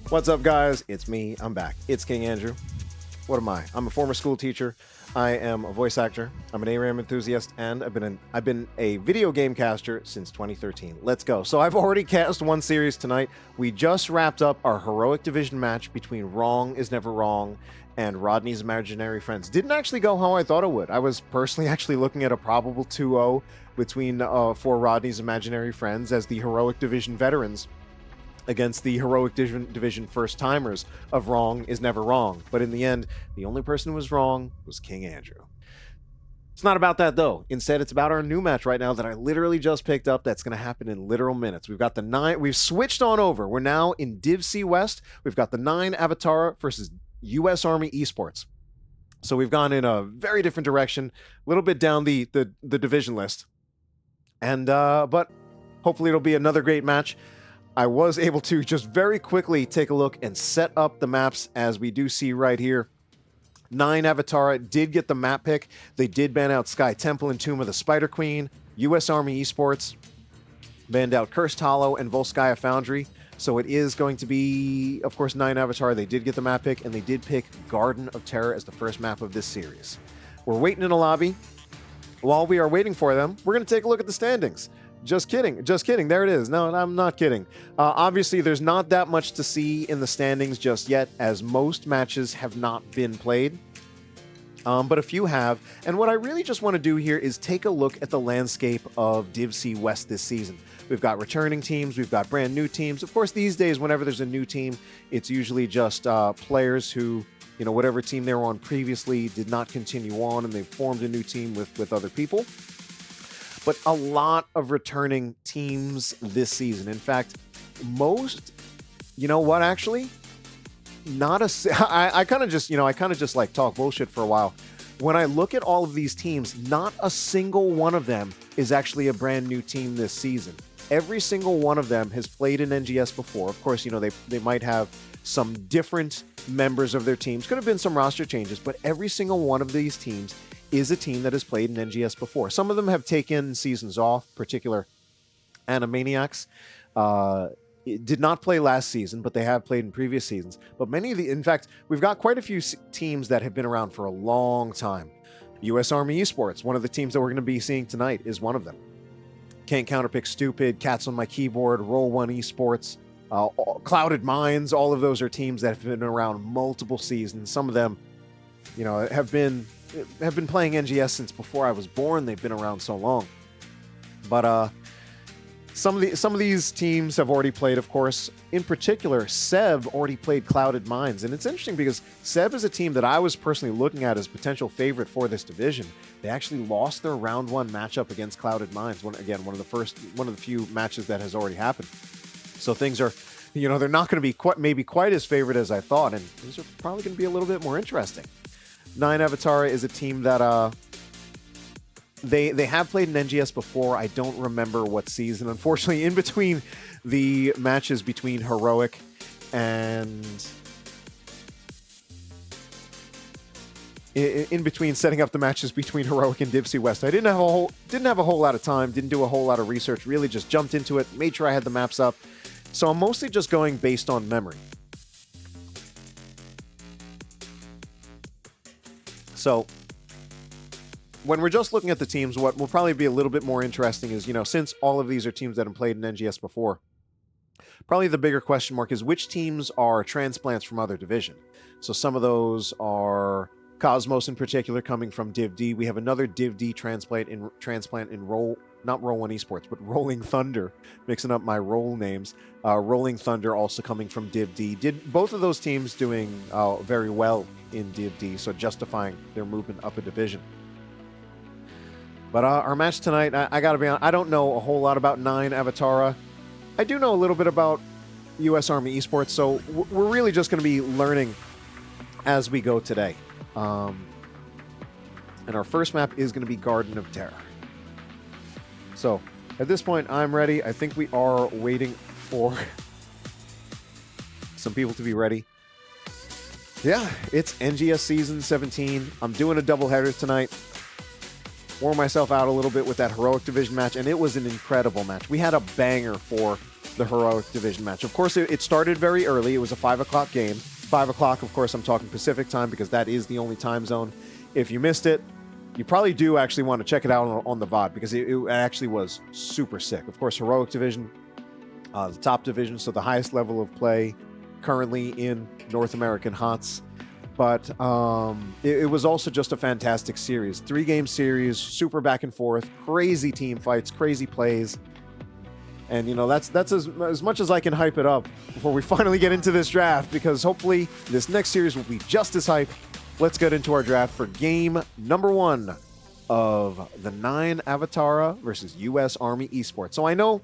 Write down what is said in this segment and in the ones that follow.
What's up, guys? It's me. I'm back. It's King Andrew. What am I? I'm a former school teacher. I am a voice actor. I'm an ARAM enthusiast, and I've been a video game caster since 2013. Let's go. So I've already cast one series tonight. We just wrapped up our heroic division match between Wrong is Never Wrong and Rodney's Imaginary Friends. Didn't actually go how I thought it would. I was personally actually looking at a probable 2-0 between for Rodney's Imaginary Friends as the heroic division veterans against the heroic division first timers of Wrong is Never Wrong. But in the end, the only person who was wrong was King Andrew. It's not about that, though. Instead, it's about our new match right now that I literally just picked up that's going to happen in literal minutes. We've got the 9. We've switched on over. We're now in Div C West. We've got the 9 Avatara versus US Army Esports. So we've gone in a very different direction, a little bit down the division list. And but hopefully it'll be another great match. I was able to just very quickly take a look and set up the maps as we do see right here. 9 Avatara did get the map pick. They did ban out Sky Temple and Tomb of the Spider Queen. US Army Esports banned out Cursed Hollow and Volskaya Foundry. So it is going to be, of course, 9 Avatara. They did get the map pick, and they did pick Garden of Terror as the first map of this series. We're waiting in a lobby. While we are waiting for them, we're going to take a look at the standings. Just kidding. Just kidding. There it is. No, I'm not kidding. Obviously, there's not that much to see in the standings just yet, as most matches have not been played. But a few have. And what I really just want to do here is take a look at the landscape of Div C West this season. We've got returning teams. We've got brand new teams. Of course, these days, whenever there's a new team, it's usually just players who, you know, whatever team they were on previously did not continue on, and they formed a new team with other people. But a lot of returning teams this season. In fact, most, you know what, actually? Not a, I kind of just like talk bullshit for a while. When I look at all of these teams, not a single one of them is actually a brand new team this season. Every single one of them has played in NGS before. Of course, you know, they might have some different members of their teams. Could have been some roster changes, but every single one of these teams is a team that has played in NGS before. Some of them have taken seasons off, particular Animaniacs. Did not play last season, but they have played in previous seasons. But many of in fact, we've got quite a few teams that have been around for a long time. US Army Esports, one of the teams that we're going to be seeing tonight, is one of them. Can't Counterpick Stupid, Cats on My Keyboard, Roll One Esports, Clouded Minds. All of those are teams that have been around multiple seasons. Some of them, you know, have been playing NGS since before I was born. They've been around so long. But some of these teams have already played, of course. In particular, Seb already played Clouded Minds. And it's interesting because Seb is a team that I was personally looking at as potential favorite for this division. They actually lost their round 1 matchup against Clouded Minds. One of the few matches that has already happened. So things are, you know, they're not going to be quite as favored as I thought. And things are probably going to be a little bit more interesting. 9 Avatara is a team that they have played in NGS before. I don't remember what season. Unfortunately, in between the matches between Heroic and in between setting up the matches between Heroic and Div C West, I didn't have a whole lot of time. Didn't do a whole lot of research. Really, just jumped into it. Made sure I had the maps up. So I'm mostly just going based on memory. So when we're just looking at the teams, what will probably be a little bit more interesting is, you know, since all of these are teams that have played in NGS before, probably the bigger question mark is which teams are transplants from other division. So some of those are Cosmos in particular, coming from Div D. We have another Div D transplant in not Roll One Esports, but Rolling Thunder, mixing up my role names. Rolling Thunder also coming from Div D. Did both of those teams doing very well in Div D, so justifying their movement up a division. But our match tonight, I gotta be honest, I don't know a whole lot about 9 Avatara. I do know a little bit about US Army Esports, so we're really just going to be learning as we go today. And our first map is going to be Garden of Terror. So at this point, I'm ready. I think we are waiting for some people to be ready. Yeah, it's NGS Season 17. I'm doing a doubleheader tonight. Wore myself out a little bit with that Heroic Division match, and it was an incredible match. We had a banger for the Heroic Division match. Of course, it started very early. It was a 5 o'clock game. 5 o'clock, of course, I'm talking Pacific time because that is the only time zone. If you missed it, you probably do actually want to check it out on the VOD because it actually was super sick. Of course, Heroic Division, the top division, so the highest level of play currently in North American HOTS. But it was also just a fantastic series. 3-game series, super back and forth, crazy team fights, crazy plays. And, you know, that's as much as I can hype it up before we finally get into this draft, because hopefully this next series will be just as hype. Let's get into our draft for game number 1 of the 9 Avatara versus U.S. Army Esports. So I know,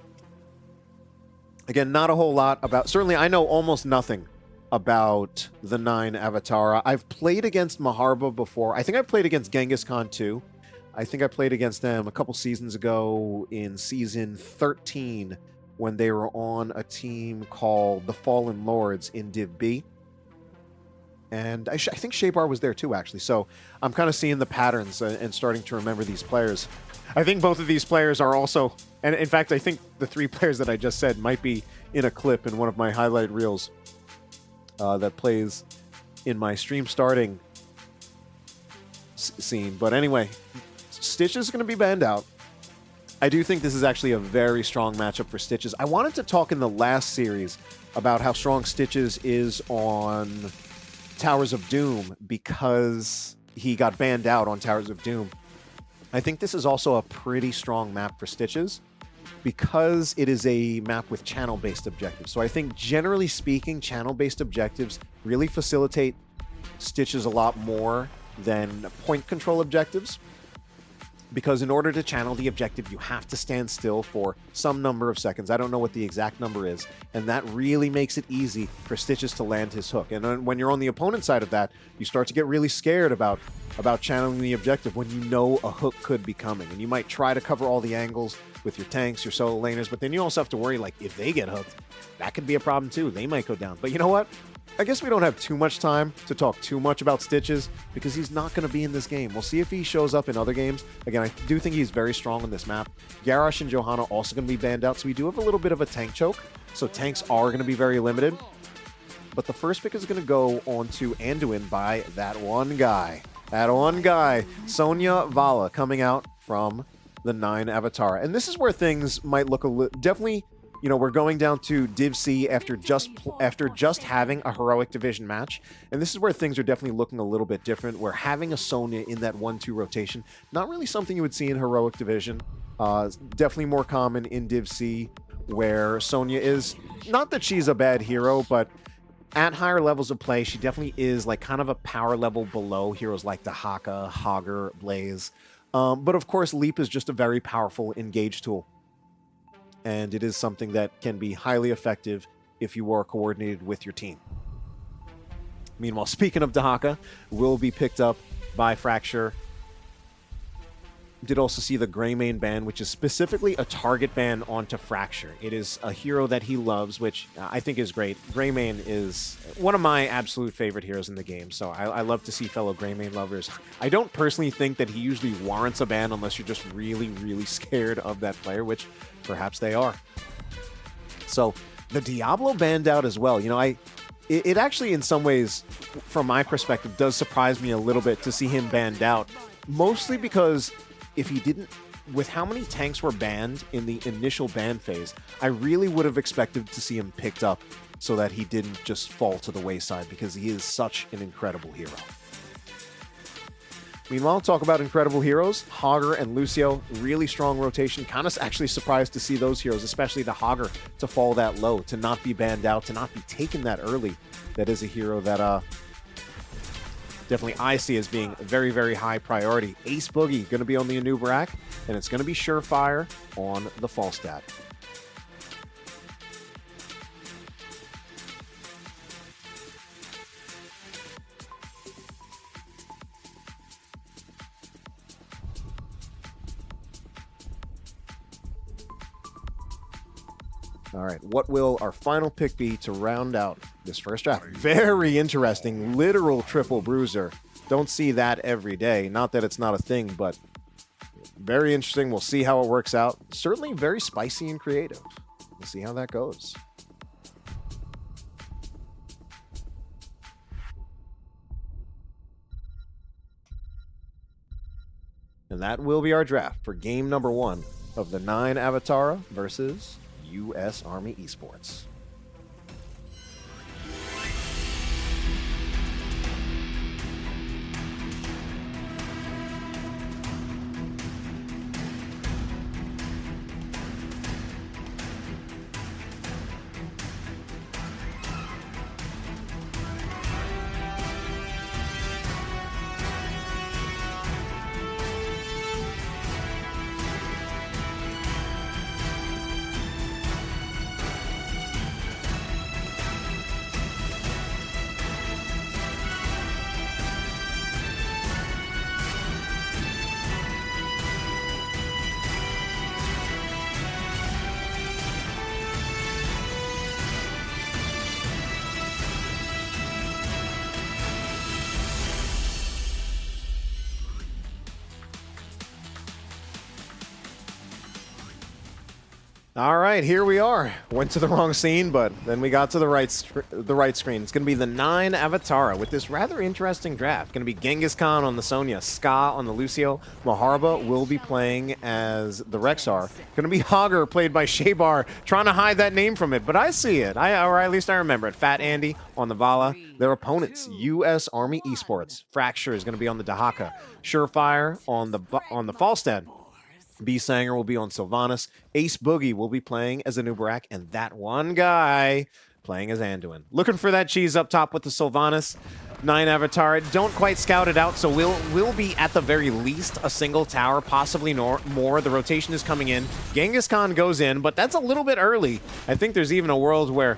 again, not a whole lot about... Certainly, I know almost nothing about the 9 Avatara. I've played against Maharba before. I think I've played against Genghis Khan too. I think I played against them a couple seasons ago in season 13 when they were on a team called the Fallen Lords in Div B. And I think Shabar was there too, actually. So I'm kind of seeing the patterns and starting to remember these players. I think both of these players are also... And in fact, I think the 3 players that I just said might be in a clip in one of my highlight reels that plays in my stream starting scene. But anyway, Stitch is going to be banned out. I do think this is actually a very strong matchup for Stitches. I wanted to talk in the last series about how strong Stitches is on Towers of Doom because he got banned out on Towers of Doom. I think this is also a pretty strong map for Stitches because it is a map with channel-based objectives. So I think, generally speaking, channel-based objectives really facilitate Stitches a lot more than point control objectives, because in order to channel the objective, you have to stand still for some number of seconds. I don't know what the exact number is, and that really makes it easy for Stitches to land his hook. And when you're on the opponent side of that, you start to get really scared about channeling the objective when you know a hook could be coming. And you might try to cover all the angles with your tanks, your solo laners, but then you also have to worry, like, if they get hooked, that could be a problem too. They might go down. But you know what? I guess we don't have too much time to talk too much about Stitches because he's not going to be in this game. We'll see if he shows up in other games. Again, I do think he's very strong on this map. Garrosh and Johanna also going to be banned out, so we do have a little bit of a tank choke. So tanks are going to be very limited. But the first pick is going to go on to Anduin by that one guy. That one guy, Sonya Vala, coming out from the 9 Avatara. And this is where things might look a little... Definitely... You know, we're going down to Div C after just having a Heroic Division match. And this is where things are definitely looking a little bit different. We're having a Sonya in that 1-2 rotation. Not really something you would see in Heroic Division. Definitely more common in Div C, where Sonya is... Not that she's a bad hero, but at higher levels of play, she definitely is like kind of a power level below heroes like Dahaka, Hogger, Blaze. But of course, Leap is just a very powerful engage tool. And it is something that can be highly effective if you are coordinated with your team. Meanwhile, speaking of Dahaka, will be picked up by Fracture. Did also see the Greymane ban, which is specifically a target ban onto Fracture. It is a hero that he loves, which I think is great. Greymane is one of my absolute favorite heroes in the game, so I love to see fellow Greymane lovers. I don't personally think that he usually warrants a ban unless you're just really, really scared of that player, which perhaps they are. So the Diablo banned out as well. You know, it actually, in some ways, from my perspective, does surprise me a little bit to see him banned out, mostly because if he didn't, with how many tanks were banned in the initial ban phase, I really would have expected to see him picked up so that he didn't just fall to the wayside, because he is such an incredible hero. Meanwhile, talk about incredible heroes. Hogger and Lucio, really strong rotation. Kind of actually surprised to see those heroes, especially the Hogger, to fall that low, to not be banned out, to not be taken that early. That is a hero that definitely I see as being a very, very high priority. Ace Boogie going to be on the Anubarak, and it's going to be Surefire on the Falstad. All right, what will our final pick be to round out this first draft? Very interesting, literal triple bruiser. Don't see that every day. Not that it's not a thing, but very interesting. We'll see how it works out. Certainly very spicy and creative. We'll see how that goes. And that will be our draft for game number 1 of the 9 Avatara versus U.S. Army Esports. All right, here we are. Went to the wrong scene, but then we got to the right screen. It's going to be the 9 Avatara with this rather interesting draft. Going to be Genghis Khan on the Sonya, Ska on the Lucio. Maharba will be playing as the Rexar. Going to be Hogger, played by Shebar, trying to hide that name from it, but I see it. Or at least I remember it. Fat Andy on the Vala. Their opponents, U.S. Army Esports. Fracture is going to be on the Dahaka. Surefire on the Falstad. B. Sanger will be on Sylvanas. Ace Boogie will be playing as Anubarak, and that one guy playing as Anduin. Looking for that cheese up top with the Sylvanas. 9 Avatar. Don't quite scout it out, so we'll be at the very least a single tower, possibly more. The rotation is coming in. Genghis Khan goes in, but that's a little bit early. I think there's even a world where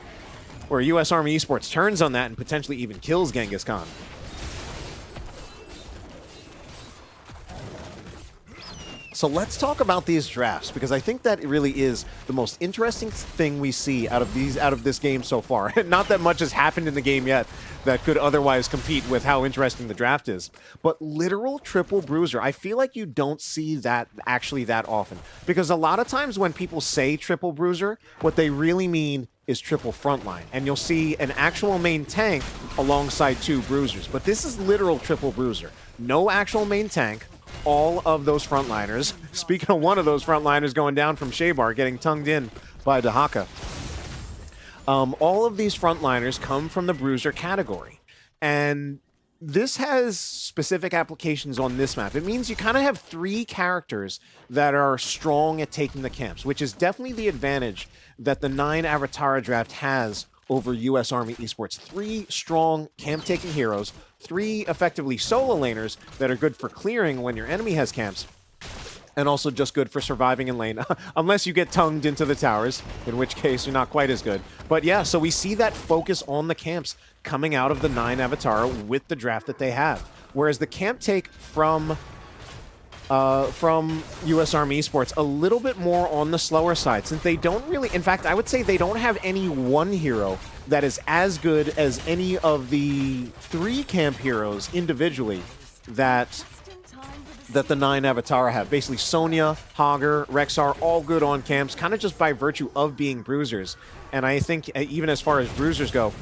U.S. Army Esports turns on that and potentially even kills Genghis Khan. So let's talk about these drafts, because I think that it really is the most interesting thing we see out of this game so far. Not that much has happened in the game yet that could otherwise compete with how interesting the draft is. But literal triple bruiser, I feel like you don't see that actually that often. Because a lot of times when people say triple bruiser, what they really mean is triple frontline. And you'll see an actual main tank alongside 2 bruisers. But this is literal triple bruiser. No actual main tank. All of those frontliners. Speaking of one of those frontliners going down from Shebar, getting tongued in by Dahaka. All of these frontliners come from the bruiser category. And this has specific applications on this map. It means you kind of have 3 characters that are strong at taking the camps, which is definitely the advantage that the 9 Avatara draft has over U.S. Army Esports. 3 strong camp-taking heroes, 3 effectively solo laners that are good for clearing when your enemy has camps, and also just good for surviving in lane, unless you get tongued into the towers, in which case you're not quite as good. But yeah, so we see that focus on the camps coming out of the 9 Avatara with the draft that they have. Whereas the camp take from U.S. Army Esports, a little bit more on the slower side, since they don't really, in fact, I would say they don't have any one hero that is as good as any of the 3 camp heroes individually that the 9 Avatara have. Basically, Sonya, Hogger, Rexar, all good on camps, kind of just by virtue of being bruisers. And I think even as far as bruisers go,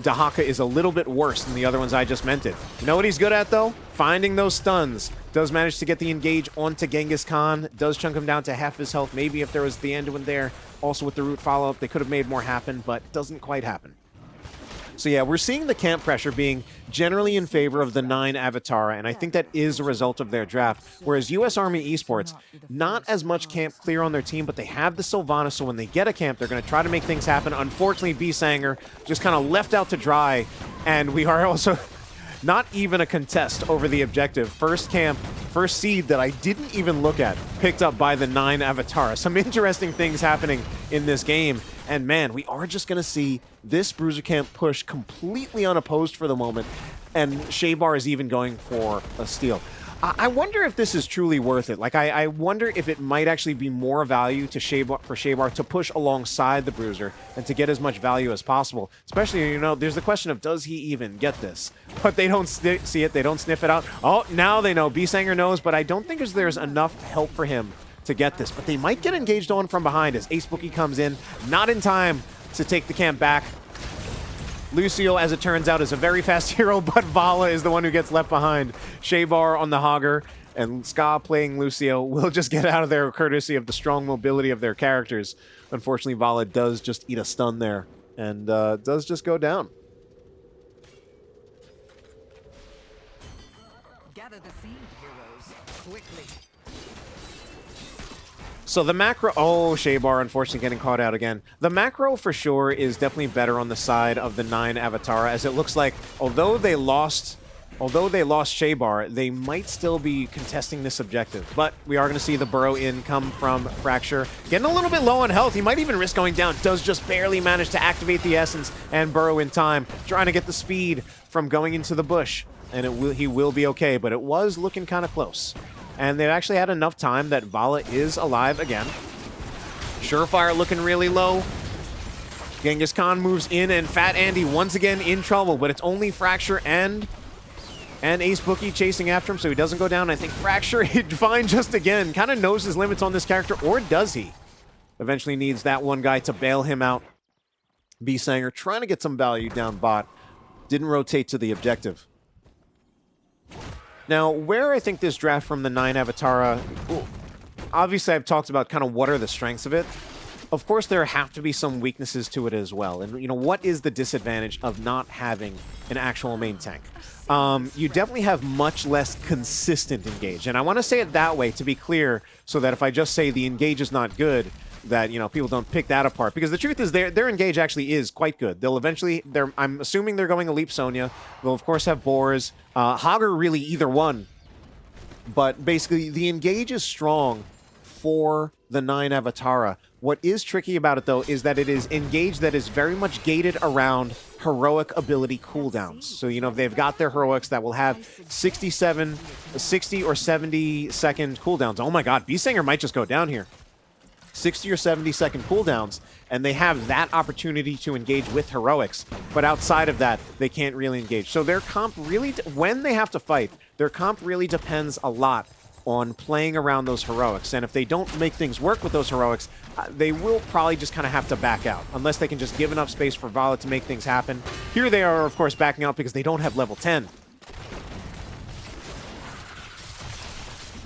Dahaka is a little bit worse than the other ones I just mentioned. You know what he's good at, though? Finding those stuns. Does manage to get the engage onto Genghis Khan. Does chunk him down to half his health. Maybe if there was the Anduin there, also with the root follow-up, they could have made more happen, but doesn't quite happen. So yeah, we're seeing the camp pressure being generally in favor of the 9 Avatara, and I think that is a result of their draft. Whereas U.S. Army Esports, not as much camp clear on their team, but they have the Sylvanas, so when they get a camp, they're going to try to make things happen. Unfortunately, B. Sanger just kind of left out to dry, and we are also not even a contest over the objective. First camp, first seed that I didn't even look at, picked up by the 9 Avatara. Some interesting things happening in this game. And man, we are just going to see this bruiser camp push completely unopposed for the moment. And Shebar is even going for a steal. I wonder if this is truly worth it. Like, I wonder if it might actually be more value to Shebar to push alongside the bruiser and to get as much value as possible. Especially, you know, there's the question of, does he even get this? But they don't see it. They don't sniff it out. Oh, now they know. B. Sanger knows, but I don't think there's enough help for him to get this, but they might get engaged on from behind as Ace Bookie comes in, not in time to take the camp back. Lucio, as it turns out, is a very fast hero, but Vala is the one who gets left behind. Shaybar on the Hogger, and Ska playing Lucio will just get out of there courtesy of the strong mobility of their characters. Unfortunately, Vala does just eat a stun there, and does just go down. Gather the seed, heroes, quickly. So the macro, oh, Shaybar unfortunately getting caught out again. The macro for sure is definitely better on the side of the 9 Avatara, as it looks like although they lost Shaybar, they might still be contesting this objective. But we are going to see the burrow in come from Fracture. Getting a little bit low on health. He might even risk going down. Does just barely manage to activate the essence and burrow in time. Trying to get the speed from going into the bush. And he will be okay, but it was looking kind of close. And they've actually had enough time that Vala is alive again. Surefire looking really low. Genghis Khan moves in, and Fat Andy once again in trouble, but it's only Fracture and Ace Bookie chasing after him, so he doesn't go down. I think Fracture hit fine just again. Kind of knows his limits on this character, or does he? Eventually needs that one guy to bail him out. B-Sanger trying to get some value down bot. Didn't rotate to the objective. Now, where I think this draft from the 9 Avatara, obviously I've talked about kind of what are the strengths of it. Of course, there have to be some weaknesses to it as well. And, you know, what is the disadvantage of not having an actual main tank? You definitely have much less consistent engage. And I want to say it that way to be clear, so that if I just say the engage is not good, that, you know, people don't pick that apart. Because the truth is their engage actually is quite good. They'll eventually, I'm assuming they're going Elite Sonya. They'll, of course, have Boars. Hogger, really either one. But basically, the engage is strong for the 9 Avatara. What is tricky about it, though, is that it is engage that is very much gated around heroic ability cooldowns. So, you know, they've got their heroics that will have 60 or 70 second cooldowns. Oh my god, B-Sanger might just go down here. 60 or 70 second cooldowns, and they have that opportunity to engage with heroics. But outside of that, they can't really engage. So their comp really, when they have to fight, their comp really depends a lot on playing around those heroics. And if they don't make things work with those heroics, they will probably just kind of have to back out, unless they can just give enough space for Vala to make things happen. Here they are, of course, backing out because they don't have level 10.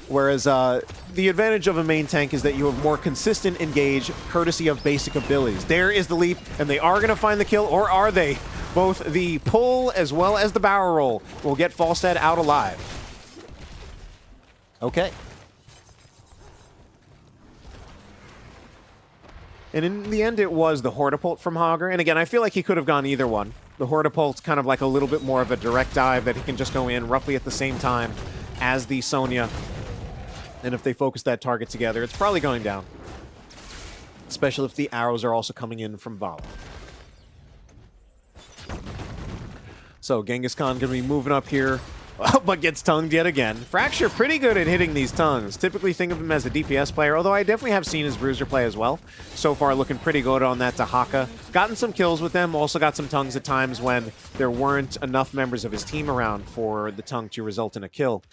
Whereas the advantage of a main tank is that you have more consistent engage, courtesy of basic abilities. There is the leap, and they are going to find the kill, or are they? Both the pull as well as the barrel roll will get Falstad out alive. Okay. And in the end, it was the Hortipult from Hogger. And again, I feel like he could have gone either one. The Hortipult's kind of like a little bit more of a direct dive that he can just go in roughly at the same time as the Sonya. And if they focus that target together, it's probably going down. Especially if the arrows are also coming in from Vala. So Genghis Khan going to be moving up here, but gets tongued yet again. Fracture pretty good at hitting these tongues. Typically think of him as a DPS player, although I definitely have seen his bruiser play as well. So far looking pretty good on that Tahaka. Gotten some kills with them, also got some tongues at times when there weren't enough members of his team around for the tongue to result in a kill.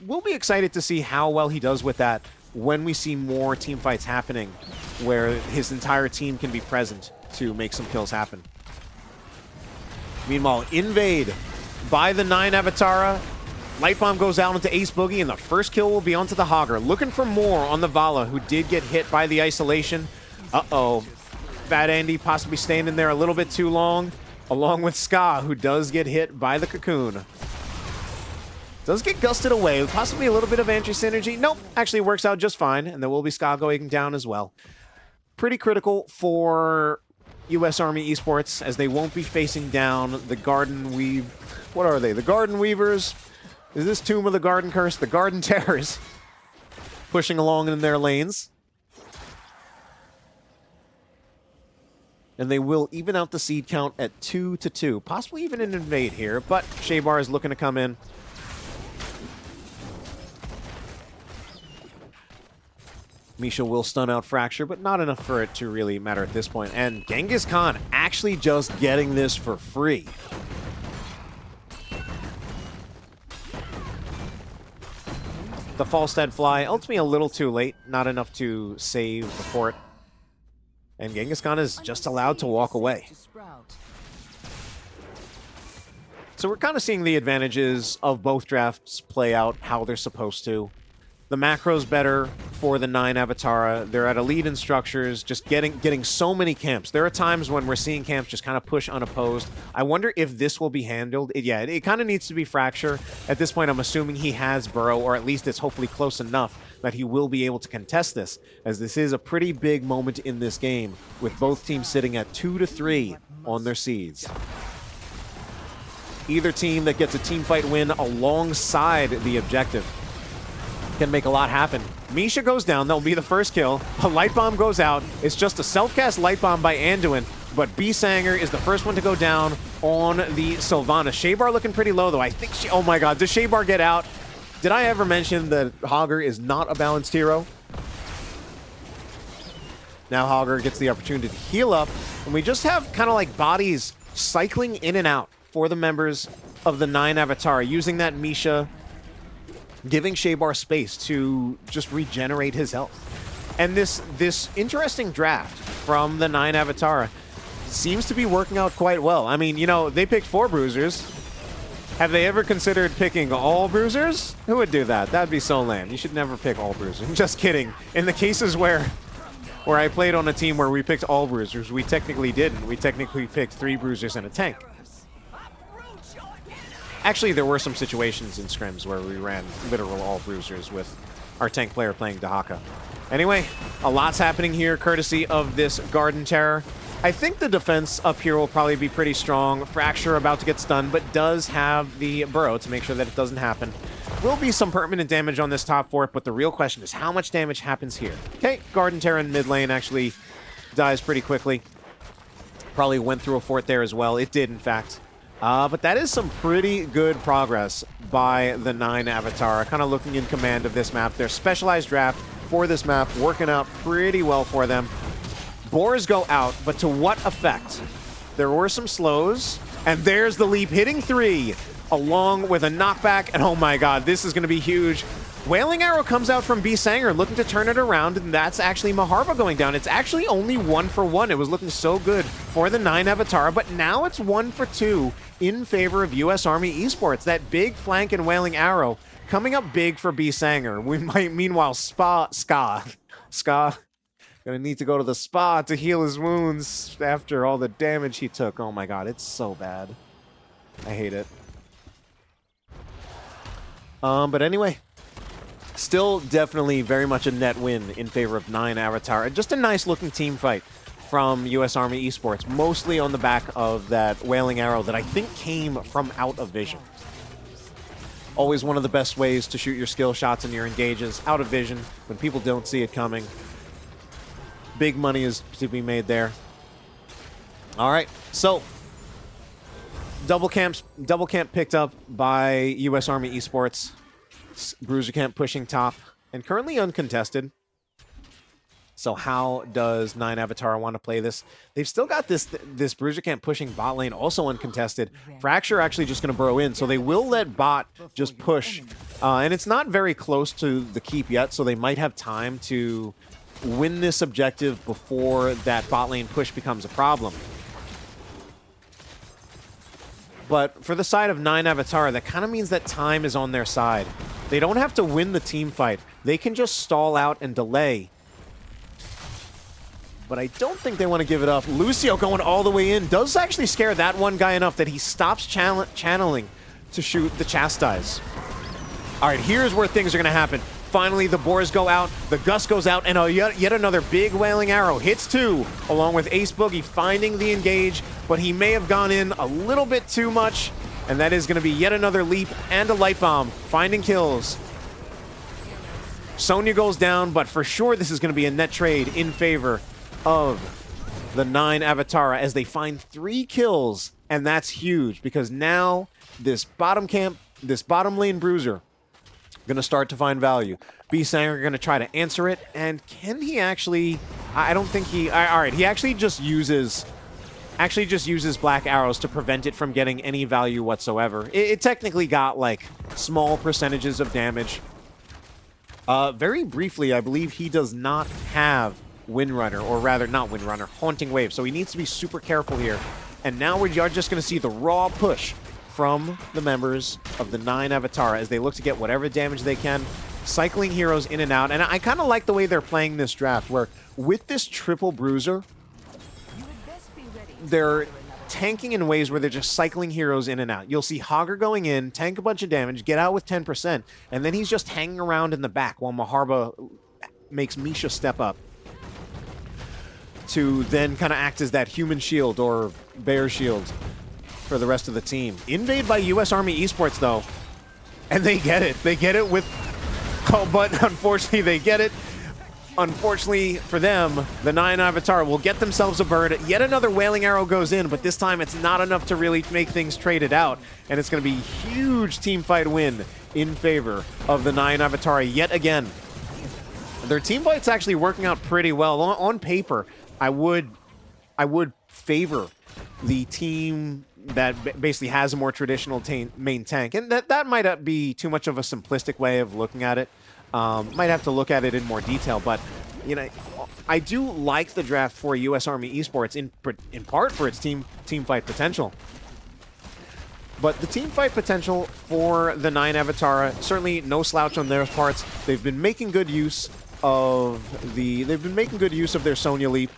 We'll be excited to see how well he does with that when we see more team fights happening where his entire team can be present to make some kills happen. Meanwhile, invade by the 9 Avatara. Light Bomb goes out into Ace Boogie, and the first kill will be onto the Hogger. Looking for more on the Vala, who did get hit by the isolation. Uh-oh. Fat Andy possibly staying in there a little bit too long, along with Ska, who does get hit by the cocoon. Does get gusted away, possibly a little bit of anti-synergy. Nope, actually works out just fine, and there will be Ska going down as well. Pretty critical for U.S. Army Esports, as they won't be facing down the Garden Weave... What are they? The Garden Weavers? Is this Tomb of the Garden Curse? The Garden Terrors. Pushing along in their lanes. And they will even out the seed count at 2-2. Possibly even an invade here, but Shaybar is looking to come in. Misha will stun out Fracture, but not enough for it to really matter at this point. And Genghis Khan actually just getting this for free. The false dead fly, ultimately a little too late, not enough to save the fort. And Genghis Khan is just allowed to walk away. So we're kind of seeing the advantages of both drafts play out how they're supposed to. The macro's better for the 9 Avatara. They're at a lead in structures, just getting so many camps. There are times when we're seeing camps just kind of push unopposed. I wonder if this will be handled. It kind of needs to be Fracture. At this point, I'm assuming he has Burrow, or at least it's hopefully close enough that he will be able to contest this, as this is a pretty big moment in this game, with both teams sitting at 2-3 on their seeds. Either team that gets a team fight win alongside the objective can make a lot happen. Misha goes down. That'll be the first kill. A light bomb goes out. It's just a self-cast light bomb by Anduin, but B-Sanger is the first one to go down on the Sylvana. Shaybar looking pretty low, though. I think she... Oh, my God. Does Shaybar get out? Did I ever mention that Hogger is not a balanced hero? Now Hogger gets the opportunity to heal up, and we just have kind of like bodies cycling in and out for the members of the 9 Avatara, using that Misha, giving Shaybar space to just regenerate his health. And this interesting draft from the 9 Avatara seems to be working out quite well. I mean, you know, they picked 4 bruisers. Have they ever considered picking all bruisers? Who would do that? That'd be so lame. You should never pick all bruisers. I'm just kidding. In the cases where I played on a team where we picked all bruisers, we technically didn't. We technically picked 3 bruisers and a tank. Actually, there were some situations in scrims where we ran literal all bruisers with our tank player playing Dahaka. Anyway, a lot's happening here courtesy of this Garden Terror. I think the defense up here will probably be pretty strong. Fracture about to get stunned, but does have the Burrow to make sure that it doesn't happen. Will be some permanent damage on this top fort, but the real question is how much damage happens here. Okay, Garden Terror in mid lane actually dies pretty quickly. Probably went through a fort there as well. It did, in fact. But that is some pretty good progress by the 9 Avatara, kind of looking in command of this map. Their specialized draft for this map working out pretty well for them. Boars go out, but to what effect? There were some slows, and there's the leap hitting 3, along with a knockback, and oh my God, this is going to be huge. Wailing Arrow comes out from B-Sanger, looking to turn it around, and that's actually Maharba going down. It's actually only 1 for 1. It was looking so good for the 9 Avatara, but now it's 1 for 2 in favor of U.S. Army Esports. That big flank and Wailing Arrow coming up big for B-Sanger. We might, meanwhile, Ska, gonna need to go to the spa to heal his wounds after all the damage he took. Oh my God, it's so bad. I hate it. But anyway, still definitely very much a net win in favor of 9 Avatara. Just a nice looking team fight from U.S. Army Esports, mostly on the back of that Wailing Arrow that I think came from out of vision. Always one of the best ways to shoot your skill shots and your engages, out of vision, when people don't see it coming. Big money is to be made there. All right, so double camp picked up by U.S. Army Esports. Bruiser camp pushing top and currently uncontested. So how does 9 Avatara want to play this? They've still got this Bruiser camp pushing bot lane, also uncontested. Fracture actually just going to burrow in, so they will let bot just push. And it's not very close to the keep yet, so they might have time to win this objective before that bot lane push becomes a problem. But for the side of 9 Avatara, that kind of means that time is on their side. They don't have to win the team fight. They can just stall out and delay. But I don't think they want to give it up. Lucio going all the way in does actually scare that one guy enough that he stops channeling to shoot the Chastise. All right, here's where things are going to happen. Finally, the Boars go out, the Gus goes out, and yet another big Wailing Arrow hits 2, along with Ace Boogie finding the engage, but he may have gone in a little bit too much, and that is going to be yet another leap and a light bomb, finding kills. Sonya goes down, but for sure this is going to be a net trade in favor of the 9 Avatara as they find 3 kills, and that's huge because now this bottom lane bruiser going to start to find value. B-Sanger going to try to answer it, and can he actually... I don't think he... All right, he actually just uses black arrows to prevent it from getting any value whatsoever. It technically got, like, small percentages of damage. Very briefly, I believe he does not have Windrunner, or rather, not Windrunner, Haunting Wave. So he needs to be super careful here. And now we are just going to see the raw push from the members of the 9 Avatara as they look to get whatever damage they can, cycling heroes in and out. And I kind of like the way they're playing this draft, where with this triple bruiser, they're tanking in ways where they're just cycling heroes in and out. You'll see Hogger going in, tank a bunch of damage, get out with 10%, and then he's just hanging around in the back while Maharba makes Misha step up to then kind of act as that human shield or bear shield for the rest of the team. Invade by US Army Esports, though, and they get it. They get it with... Oh, but unfortunately, they get it. Unfortunately for them, the 9 Avatara will get themselves a bird. Yet another Wailing Arrow goes in, but this time it's not enough to really make things traded out. And it's going to be a huge team fight win in favor of the 9 Avatara yet again. Their team fight's actually working out pretty well. On paper, I would favor the team that basically has a more traditional main tank. And that might be too much of a simplistic way of looking at it. Might have to look at it in more detail, but you know, I do like the draft for US Army Esports in part for its team fight potential. But the team fight potential for the 9 Avatara, certainly no slouch on their parts. They've been making good use of their Sonya Leap,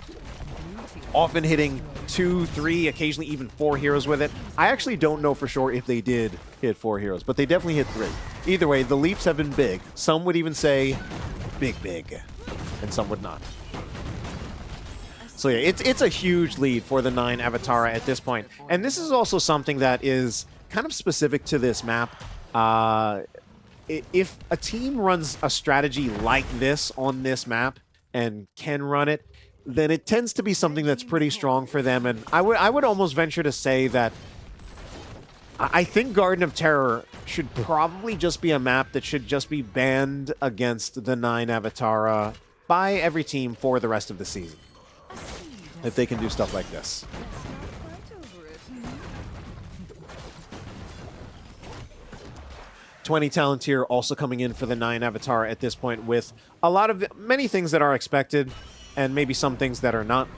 often hitting 2, 3, occasionally even 4 heroes with it. I actually don't know for sure if they did hit 4 heroes, but they definitely hit 3. Either way, the leaps have been big. Some would even say big, and some would not. So yeah, it's a huge lead for the 9 Avatara at this point. And this is also something that is kind of specific to this map. If a team runs a strategy like this on this map and can run it, then it tends to be something that's pretty strong for them. And I would almost venture to say that I think Garden of Terror should probably just be a map that should just be banned against the 9 Avatara by every team for the rest of the season, if they can do stuff like this. $20 talent tier also coming in for the 9 Avatara at this point, with many things that are expected and maybe some things that are not.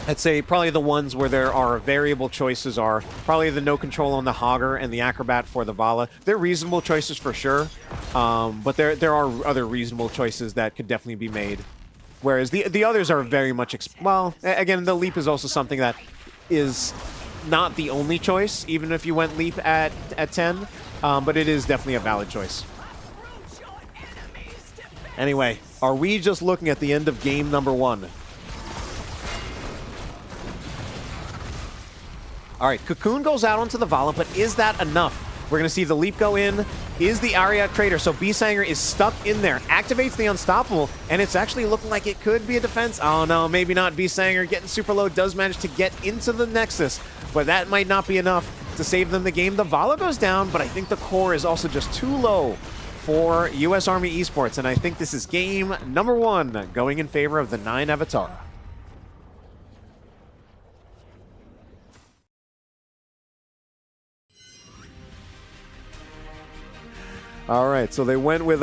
I'd say probably the ones where there are variable choices are probably the no control on the Hogger and the Acrobat for the Vala. They're reasonable choices for sure, but there are other reasonable choices that could definitely be made. Whereas the others are very much... well, again, the Leap is also something that is not the only choice, even if you went Leap at 10, but it is definitely a valid choice. Anyway, are we just looking at the end of game number 1? All right, Cocoon goes out onto the Vala, but is that enough? We're going to see the Leap go in. Is the Ariat Crater? So B-Sanger is stuck in there. Activates the Unstoppable, and it's actually looking like it could be a defense. Oh, no, maybe not. B-Sanger getting super low does manage to get into the Nexus, but that might not be enough to save them the game. The Vala goes down, but I think the core is also just too low for US Army Esports, and I think this is game number 1 going in favor of the 9 Avatara. All right, so they went with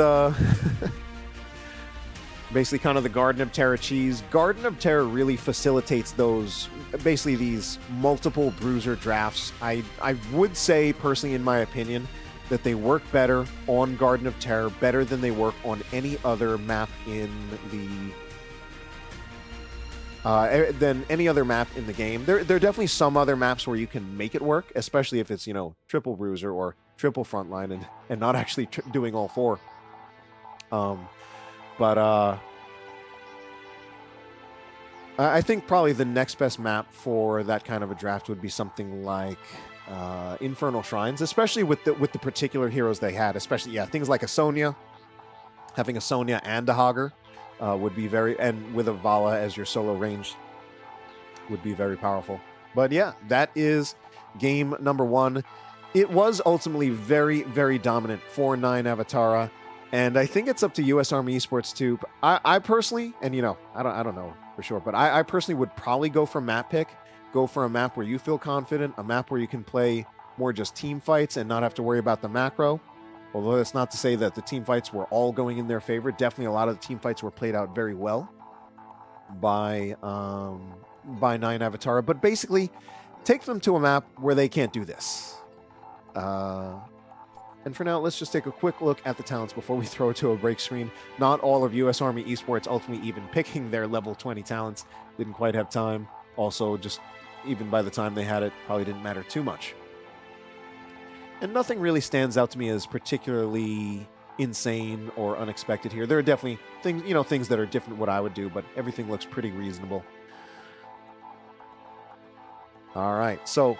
basically kind of the Garden of Terror cheese. Garden of Terror really facilitates those, basically these multiple bruiser drafts. I would say, personally, in my opinion, that they work better on Garden of Terror, better than they work on any other map in the game. There are definitely some other maps where you can make it work, especially if it's, you know, triple bruiser or triple frontline and not actually doing all 4. I think probably the next best map for that kind of a draft would be something like Infernal Shrines, especially with the particular heroes they had. Especially, yeah, things like a Sonya. Having a Sonya and a Hogger would be and with a Vala as your solo range would be very powerful. But yeah, that is game number 1. It was ultimately very, very dominant for 9 Avatara, and I think it's up to US Army Esports too. I personally, and you know, I don't know for sure, but I personally would probably go for map pick. Go for a map where you feel confident, a map where you can play more just team fights and not have to worry about the macro. Although that's not to say that the team fights were all going in their favor. Definitely a lot of the team fights were played out very well by 9 Avatara. But basically, take them to a map where they can't do this. And for now, let's just take a quick look at the talents before we throw it to a break screen. Not all of US Army Esports ultimately even picking their level 20 talents. Didn't quite have time. Also, just even by the time they had it, probably didn't matter too much. And nothing really stands out to me as particularly insane or unexpected here. There are definitely things, things that are different what I would do, but everything looks pretty reasonable. All right, so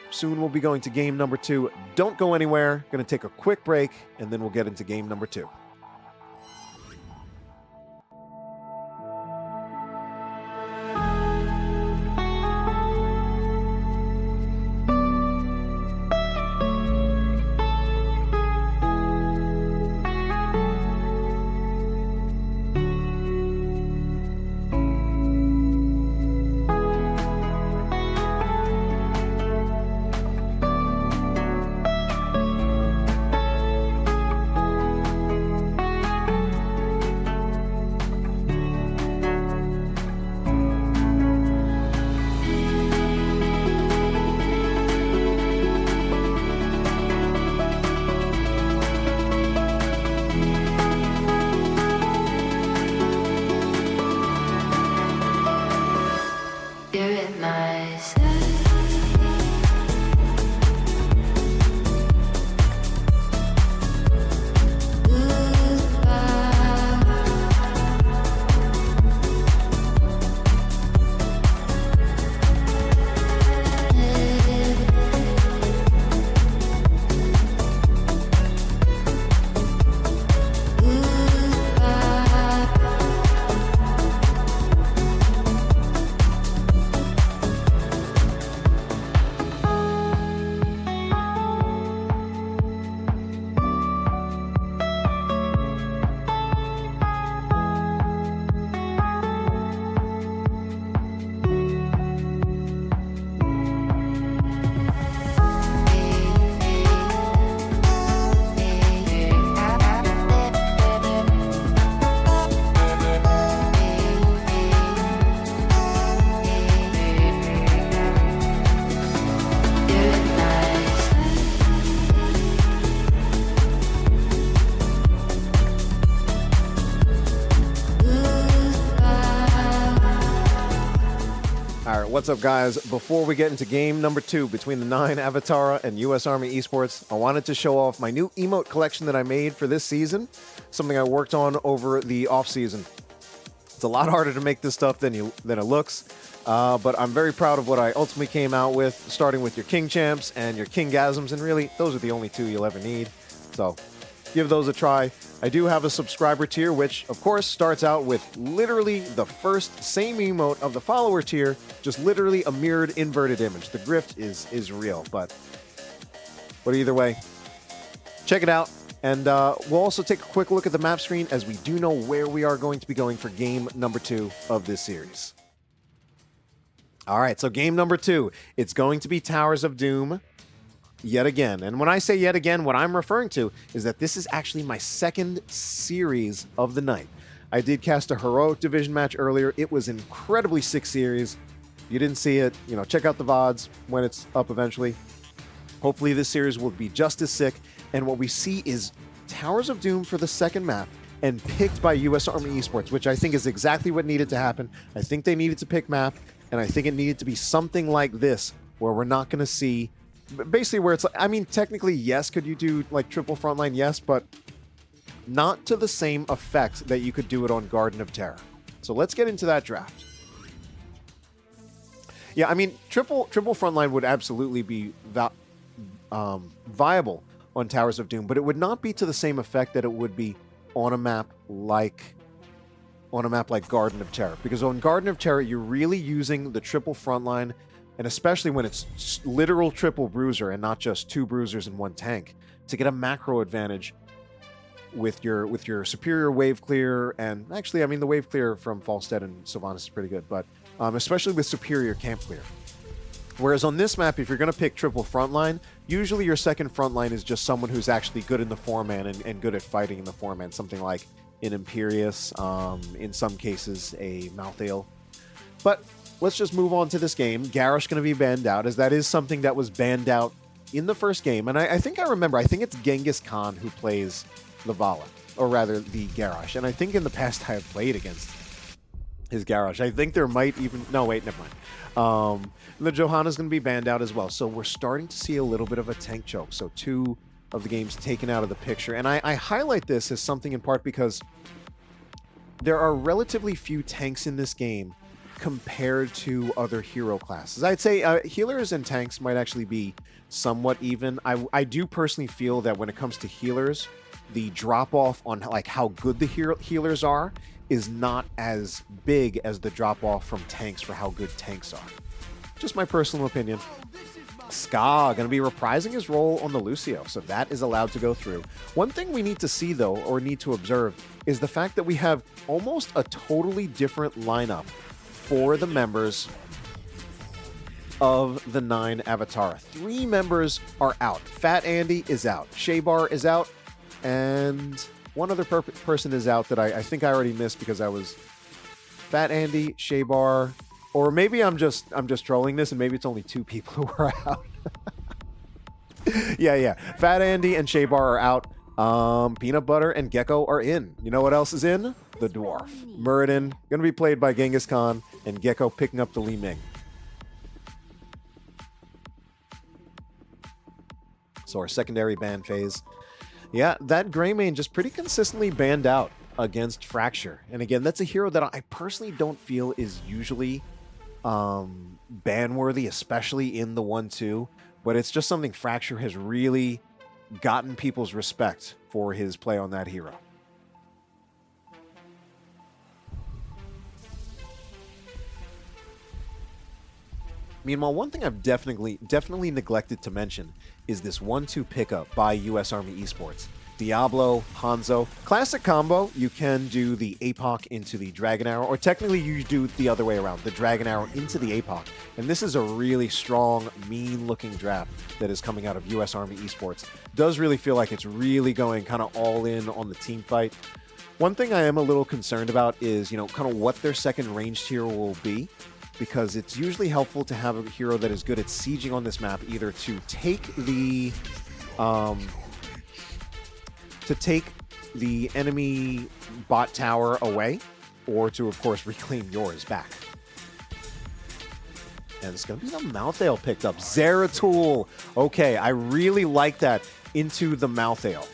soon we'll be going to game number 2. Don't go anywhere. Going to take a quick break, and then we'll get into game number 2. What's up, guys? Before we get into game number 2 between the 9 Avatara and US Army Esports, I wanted to show off my new emote collection that I made for this season, something I worked on over the off-season. It's a lot harder to make this stuff than it looks, but I'm very proud of what I ultimately came out with, starting with your King Champs and your King Gasms, and really, those are the only 2 you'll ever need, so give those a try. I do have a subscriber tier, which, of course, starts out with literally the first same emote of the follower tier, just literally a mirrored inverted image. The grift is real, but either way, check it out. And we'll also take a quick look at the map screen as we do know where we are going to be going for game number 2 of this series. All right, so game number 2, it's going to be Towers of Doom. Yet again. And when I say yet again, what I'm referring to is that this is actually my second series of the night. I did cast a Heroic Division match earlier. It was an incredibly sick series. If you didn't see it, check out the VODs when it's up eventually. Hopefully this series will be just as sick. And what we see is Towers of Doom for the second map and picked by US Army Esports, which I think is exactly what needed to happen. I think they needed to pick map, and I think it needed to be something like this, where we're not going to see basically where it's like, I mean, technically, yes, could you do like triple frontline? Yes, but not to the same effect that you could do it on Garden of Terror. So let's get into that draft. Yeah, I mean, triple frontline would absolutely be viable on Towers of Doom, but it would not be to the same effect that it would be on a map like Garden of Terror. Because on Garden of Terror, you're really using the triple frontline, and especially when it's literal triple bruiser and not just 2 bruisers and 1 tank, to get a macro advantage with your superior wave clear. And actually, I mean, the wave clear from Falstead and Sylvanas is pretty good, but especially with superior camp clear. Whereas on this map, if you're going to pick triple frontline, usually your second frontline is just someone who's actually good in the 4-man and good at fighting in the 4-man. Something like an Imperious, in some cases a Malthael. But let's just move on to this game. Garrosh going to be banned out, as that is something that was banned out in the first game. And I think I remember, I think it's Genghis Khan who plays Lavala, or rather the Garrosh. And I think in the past I have played against his Garrosh. I think there might even... No, wait, never mind. The Johanna's going to be banned out as well. So we're starting to see a little bit of a tank choke. So 2 of the games taken out of the picture. And I highlight this as something in part because there are relatively few tanks in this game compared to other hero classes. I'd say healers and tanks might actually be somewhat even. I do personally feel that when it comes to healers, the drop-off on like how good the healers are is not as big as the drop-off from tanks for how good tanks are. Just my personal opinion. Ska going to be reprising his role on the Lucio, so that is allowed to go through. One thing we need to see, though, or need to observe, is the fact that we have almost a totally different lineup for the members of the 9 Avatara. 3 members are out. Fat Andy is out. Shaybar is out. And one other person is out that I think I already missed because I was Fat Andy, Shaybar, or maybe I'm just trolling this and maybe it's only 2 people who are out. yeah. Fat Andy and Shaybar are out. Peanut Butter and Gecko are in. You know what else is in? The Dwarf. Muradin, going to be played by Genghis Khan, and Gecko picking up the Li Ming. So our secondary ban phase. Yeah, that Greymane just pretty consistently banned out against Fracture. And again, that's a hero that I personally don't feel is usually ban-worthy, especially in the 1-2. But it's just something Fracture has really gotten people's respect for his play on that hero. Meanwhile, one thing I've definitely neglected to mention is this 1-2 pickup by US Army Esports. Diablo, Hanzo. Classic combo, you can do the APOC into the Dragon Arrow, or technically you do it the other way around, the Dragon Arrow into the APOC. And this is a really strong, mean-looking draft that is coming out of US Army Esports. Does really feel like it's really going kind of all in on the team fight. One thing I am a little concerned about is, you know, kind of what their second ranged hero will be, because it's usually helpful to have a hero that is good at sieging on this map, either to take the enemy bot tower away, or to, of course, reclaim yours back. And it's going to be the Malthael picked up. Zeratul. Okay, I really like that into the Malthael.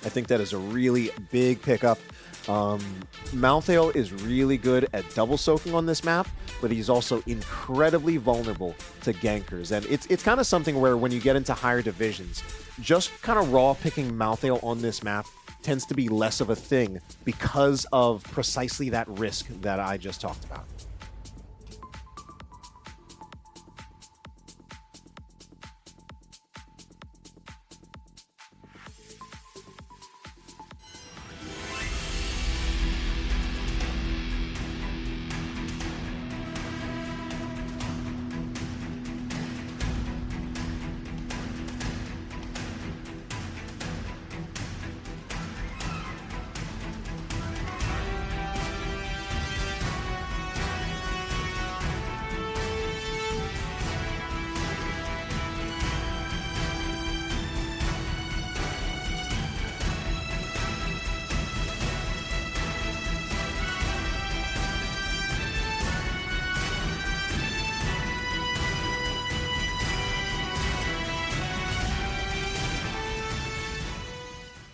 I think that is a really big pickup. Malthael is really good at double soaking on this map, but he's also incredibly vulnerable to gankers. And it's kind of something where when you get into higher divisions, just kind of raw picking Malthael on this map tends to be less of a thing because of precisely that risk that I just talked about.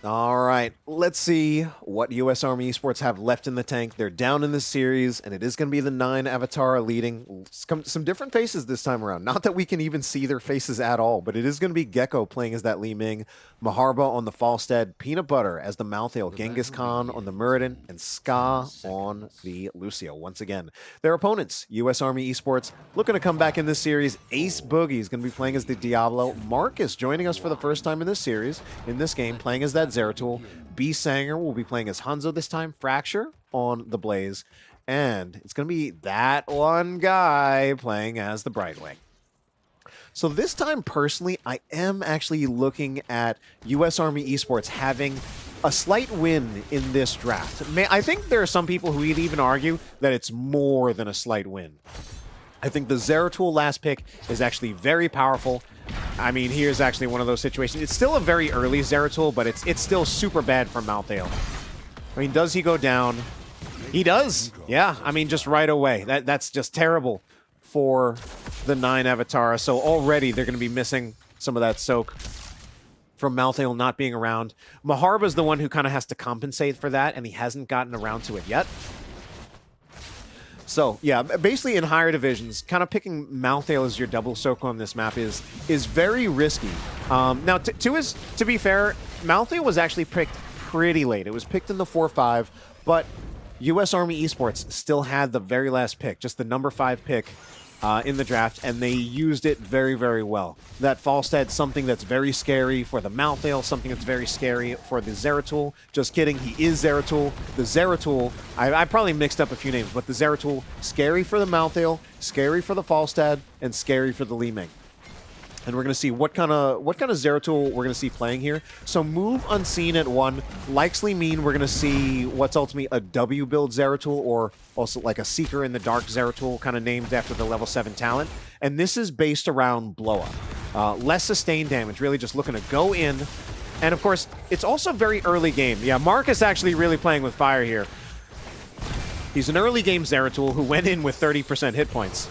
All right, let's see what US Army Esports have left in the tank. They're down in this series, and it is going to be the 9 Avatara leading. Some different faces this time around. Not that we can even see their faces at all, but it is going to be Gecko playing as that Li Ming, Maharba on the Falstead, Peanut Butter as the Malthael, Genghis Khan on the Muradin, and Ska on the Lucio. Once again, their opponents, US Army Esports, looking to come back in this series. Ace Boogie is going to be playing as the Diablo. Marcus joining us for the first time in this series, in this game, playing as that Zeratul. B. Sanger will be playing as Hanzo this time, Fracture on the Blaze, and it's going to be that one guy playing as the Brightwing. So this time, personally, I am actually looking at US Army Esports having a slight win in this draft. I think there are some people who would even argue that it's more than a slight win. I think the Zeratul last pick is actually very powerful. I mean, here's actually one of those situations. It's still a very early Zeratul, but it's still super bad for Malthael. I mean, does he go down? He does. Yeah, I mean, just right away. That's just terrible for the 9 Avatara. So already they're going to be missing some of that soak from Malthael not being around. Maharba's the one who kind of has to compensate for that, and he hasn't gotten around to it yet. So, yeah, basically in higher divisions, kind of picking Malthael as your double soak on this map is very risky. Now, to be fair, Malthael was actually picked pretty late. It was picked in the 4-5, but US Army Esports still had the very last pick, just the number 5 pick in the draft, and they used it very, very well. That Falstad, something that's very scary for the Malthael, something that's very scary for the Zeratul. Just kidding, he is Zeratul. The Zeratul, I probably mixed up a few names, but the Zeratul, scary for the Malthael, scary for the Falstad, and scary for the Li Ming. And we're going to see what kind of Zeratul we're going to see playing here. So move unseen at 1 likely mean we're going to see what's ultimately a W build Zeratul, or also like a Seeker in the Dark Zeratul, kind of named after the level 7 talent. And this is based around blow up. Less sustained damage, really just looking to go in. And of course, it's also very early game. Yeah, Marcus actually really playing with fire here. He's an early game Zeratul who went in with 30% hit points.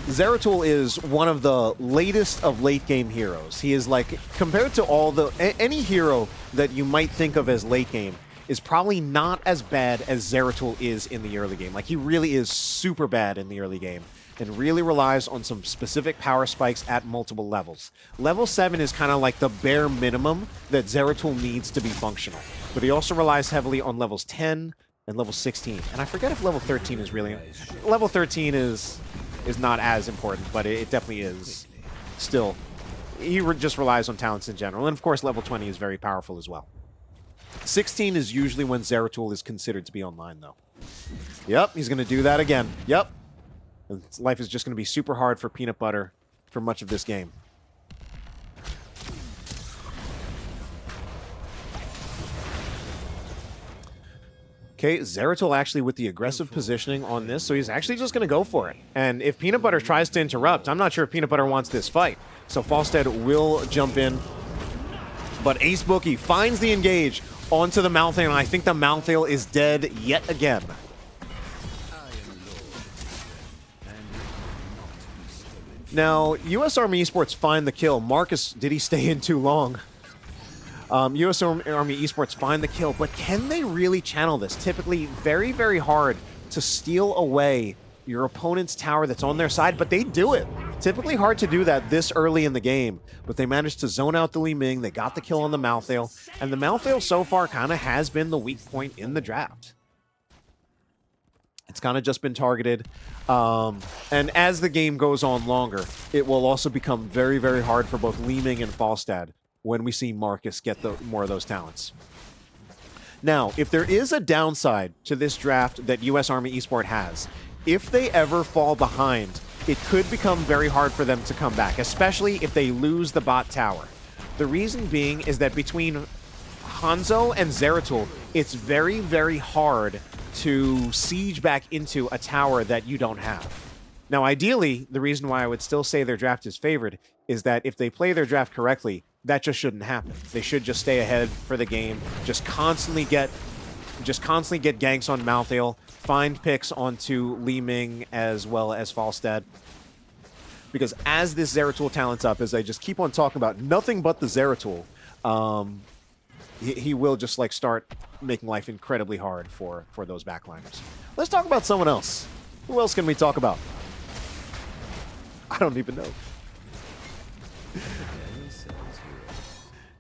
Zeratul is one of the latest of late game heroes. He is like, compared to any hero that you might think of as late game, is probably not as bad as Zeratul is in the early game. Like, he really is super bad in the early game and really relies on some specific power spikes at multiple levels. Level 7 is kind of like the bare minimum that Zeratul needs to be functional. But he also relies heavily on levels 10 and level 16. And I forget if level 13 is really... Level 13 is not as important, but it definitely is still. He just relies on talents in general. And of course, level 20 is very powerful as well. 16 is usually when Zeratul is considered to be online, though. Yep, he's going to do that again. Yep. And life is just going to be super hard for Peanut Butter for much of this game. Okay, Zeratul actually with the aggressive positioning on this, so he's actually just going to go for it. And if Peanut Butter tries to interrupt, I'm not sure if Peanut Butter wants this fight. So Falstad will jump in. But Ace Bookie finds the engage onto the Malthael, and I think the Malthael is dead yet again. Now, US Army Esports find the kill. Marcus, did he stay in too long? US Army Esports find the kill, but can they really channel this? Typically very, very hard to steal away your opponent's tower that's on their side, but they do it. Typically hard to do that this early in the game, but they managed to zone out the Li Ming. They got the kill on the Malthael, and the Malthael so far kind of has been the weak point in the draft. It's kind of just been targeted. And as the game goes on longer, it will also become very, very hard for both Li Ming and Falstad when we see Marcus get more of those talents. Now, if there is a downside to this draft that US Army Esports has, if they ever fall behind, it could become very hard for them to come back, especially if they lose the bot tower. The reason being is that between Hanzo and Zeratul, it's very, very hard to siege back into a tower that you don't have. Now, ideally, the reason why I would still say their draft is favored is that if they play their draft correctly, that just shouldn't happen. They should just stay ahead for the game, just constantly get ganks on Malthael, find picks onto Li Ming as well as Falstad. Because as this Zeratul talent's up, as I just keep on talking about nothing but the Zeratul, he will just like start making life incredibly hard for those backliners. Let's talk about someone else. Who else can we talk about? I don't even know.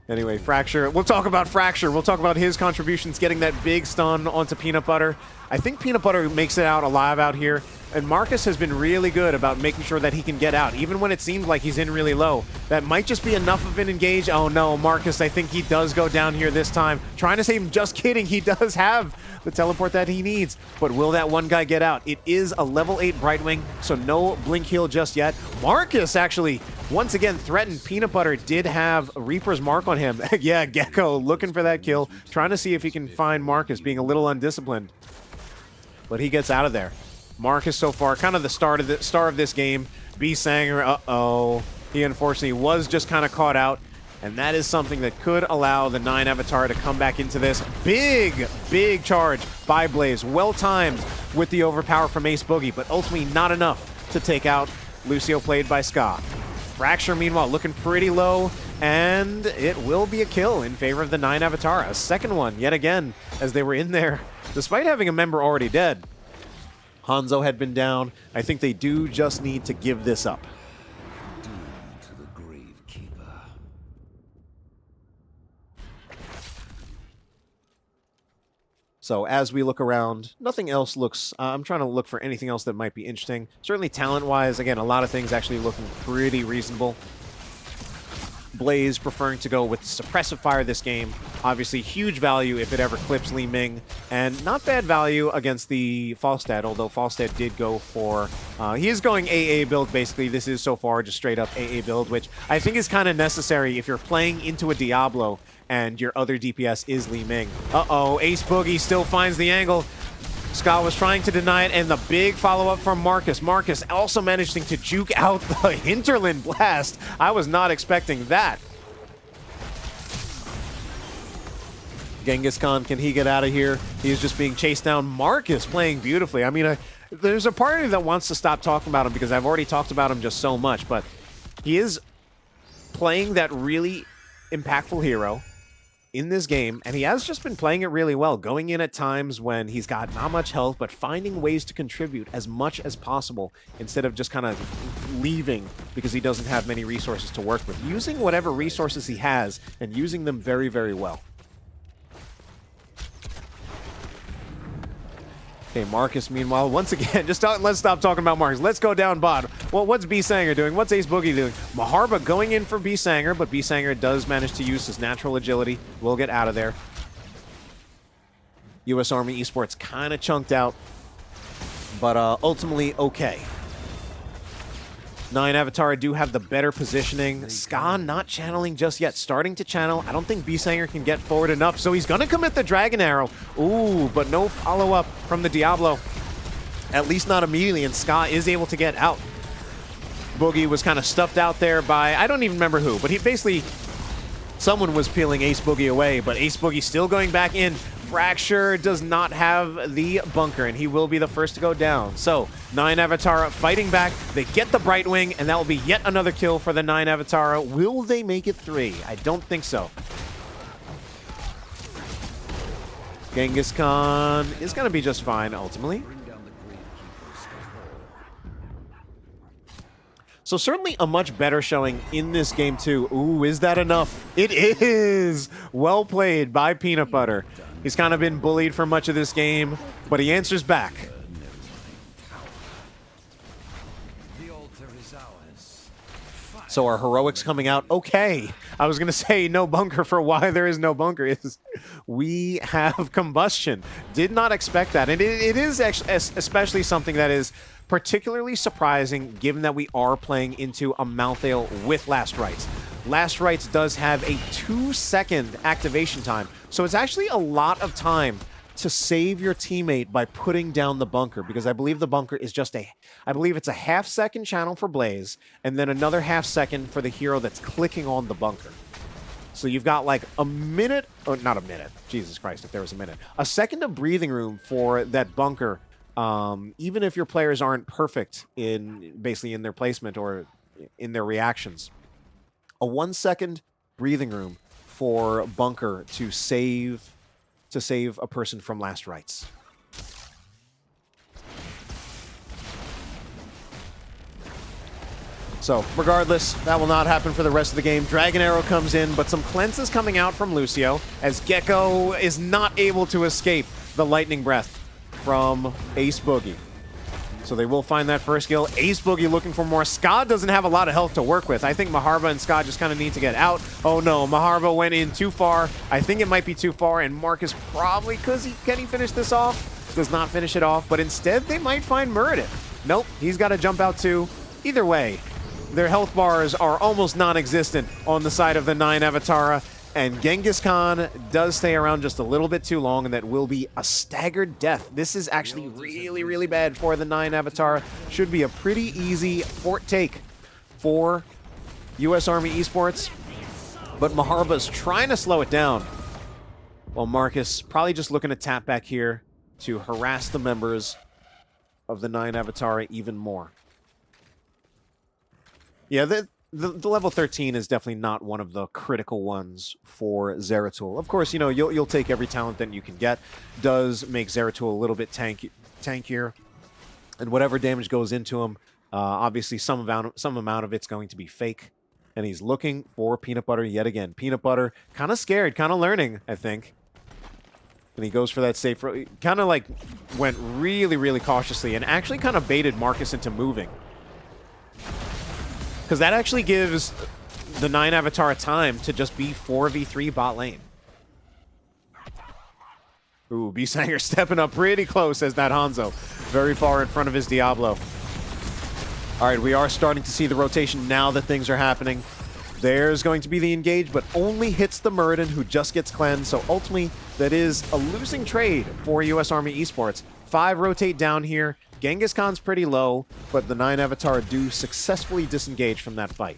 Anyway, Fracture. We'll talk about Fracture. We'll talk about his contributions, getting that big stun onto Peanut Butter. I think Peanut Butter makes it out alive out here. And Marcus has been really good about making sure that he can get out, even when it seems like he's in really low. That might just be enough of an engage. Oh no, Marcus, I think he does go down here this time. Trying to save him, just kidding. He does have the teleport that he needs. But will that one guy get out? It is a level 8 Brightwing, so no blink heal just yet. Marcus actually, once again, threatened. Peanut Butter did have a Reaper's Mark on him. Yeah, Gecko looking for that kill, trying to see if he can find Marcus, being a little undisciplined. But he gets out of there. Marcus so far, kind of the star of this game. B. Sanger, uh-oh. He unfortunately was just kind of caught out. And that is something that could allow the 9 Avatara to come back into this. Big, big charge by Blaze. Well-timed with the overpower from Ace Boogie, but ultimately not enough to take out Lucio, played by Ska. Fracture, meanwhile, looking pretty low, and it will be a kill in favor of the 9 Avatara. A second one, yet again, as they were in there, despite having a member already dead. Hanzo had been down. I think they do just need to give this up. So as we look around, nothing else looks... I'm trying to look for anything else that might be interesting. Certainly talent-wise, again, a lot of things actually looking pretty reasonable. Blaze preferring to go with suppressive fire this game. Obviously, huge value if it ever clips Li Ming. And not bad value against the Falstad, although Falstad did go for... he is going AA build, basically. This is so far just straight up AA build, which I think is kind of necessary if you're playing into a Diablo and your other DPS is Li Ming. Uh-oh, Ace Boogie still finds the angle. Scott was trying to deny it, and the big follow-up from Marcus. Marcus also managing to juke out the Hinterland Blast. I was not expecting that. Genghis Khan, can he get out of here? He is just being chased down. Marcus playing beautifully. I mean, there's a part of me that wants to stop talking about him because I've already talked about him just so much, but he is playing that really impactful hero in this game, and he has just been playing it really well, going in at times when he's got not much health, but finding ways to contribute as much as possible instead of just kind of leaving because he doesn't have many resources to work with. Using whatever resources he has and using them very, very well. Okay, Marcus, meanwhile, once again, let's stop talking about Marcus. Let's go down bot. Well, what's B. Sanger doing? What's Ace Boogie doing? Maharba going in for B. Sanger, but B. Sanger does manage to use his natural agility. We'll get out of there. U.S. Army Esports kind of chunked out, but ultimately okay. 9 Avatara do have the better positioning. Ska not channeling just yet. Starting to channel. I don't think B-Sanger can get forward enough, so he's going to commit the Dragon Arrow. Ooh, but no follow-up from the Diablo. At least not immediately, and Ska is able to get out. Boogie was kind of stuffed out there by, I don't even remember who, but he basically, someone was peeling Ace Boogie away, but Ace Boogie still going back in. Fracture does not have the bunker, and he will be the first to go down. So, 9 Avatara fighting back. They get the Brightwing, and that will be yet another kill for the 9 Avatara. Will they make it 3? I don't think so. Genghis Khan is going to be just fine, ultimately. So certainly a much better showing in this game, too. Ooh, is that enough? It is! Well played by Peanut Butter. He's kind of been bullied for much of this game, but he answers back. So our heroics coming out. Okay, I was going to say no bunker for why there is no bunker. Is we have combustion. Did not expect that. And it is actually especially something that is particularly surprising given that we are playing into a Malthael with Last Rites. Last Rites does have a 2-second activation time, so it's actually a lot of time to save your teammate by putting down the bunker, because I believe the bunker is just I believe it's a half-second channel for Blaze, and then another half-second for the hero that's clicking on the bunker. So you've got like a minute, or not a minute, Jesus Christ, if there was a minute, a second of breathing room for that bunker, even if your players aren't perfect in basically in their placement or in their reactions. A 1-second breathing room for bunker to save a person from Last Rites. So, regardless, that will not happen for the rest of the game. Dragon Arrow comes in, but some cleanses coming out from Lucio, as Gecko is not able to escape the Lightning Breath from Ace Boogie. So they will find that first kill. Ace Boogie looking for more. Ska doesn't have a lot of health to work with. I think Maharba and Ska just kind of need to get out. Oh no, Maharba went in too far. I think it might be too far, and Marcus probably, can he finish this off? Does not finish it off, but instead they might find Muradin. Nope, he's got to jump out too. Either way, their health bars are almost non-existent on the side of the 9 Avatara. And Genghis Khan does stay around just a little bit too long, and that will be a staggered death. This is actually really, really bad for the 9 Avatara. Should be a pretty easy fort take for US Army Esports. But Maharba's trying to slow it down. While Marcus probably just looking to tap back here to harass the members of the 9 Avatara even more. Yeah, the level 13 is definitely not one of the critical ones for Zeratul. Of course, you know, you'll take every talent that you can get. Does make Zeratul a little bit tankier. And whatever damage goes into him, obviously some amount of it's going to be fake. And he's looking for Peanut Butter yet again. Peanut Butter, kind of scared, kind of learning, I think. And he goes for that safe, kind of like went really, really cautiously and actually kind of baited Marcus into moving. Because that actually gives the 9 Avatara time to just be 4v3 bot lane. Ooh, B-Sanger stepping up pretty close as that Hanzo. Very far in front of his Diablo. All right, we are starting to see the rotation now that things are happening. There's going to be the engage, but only hits the Muradin, who just gets cleansed. So ultimately, that is a losing trade for US Army Esports. 5 rotate down here. Genghis Khan's pretty low, but the 9 Avatara do successfully disengage from that fight.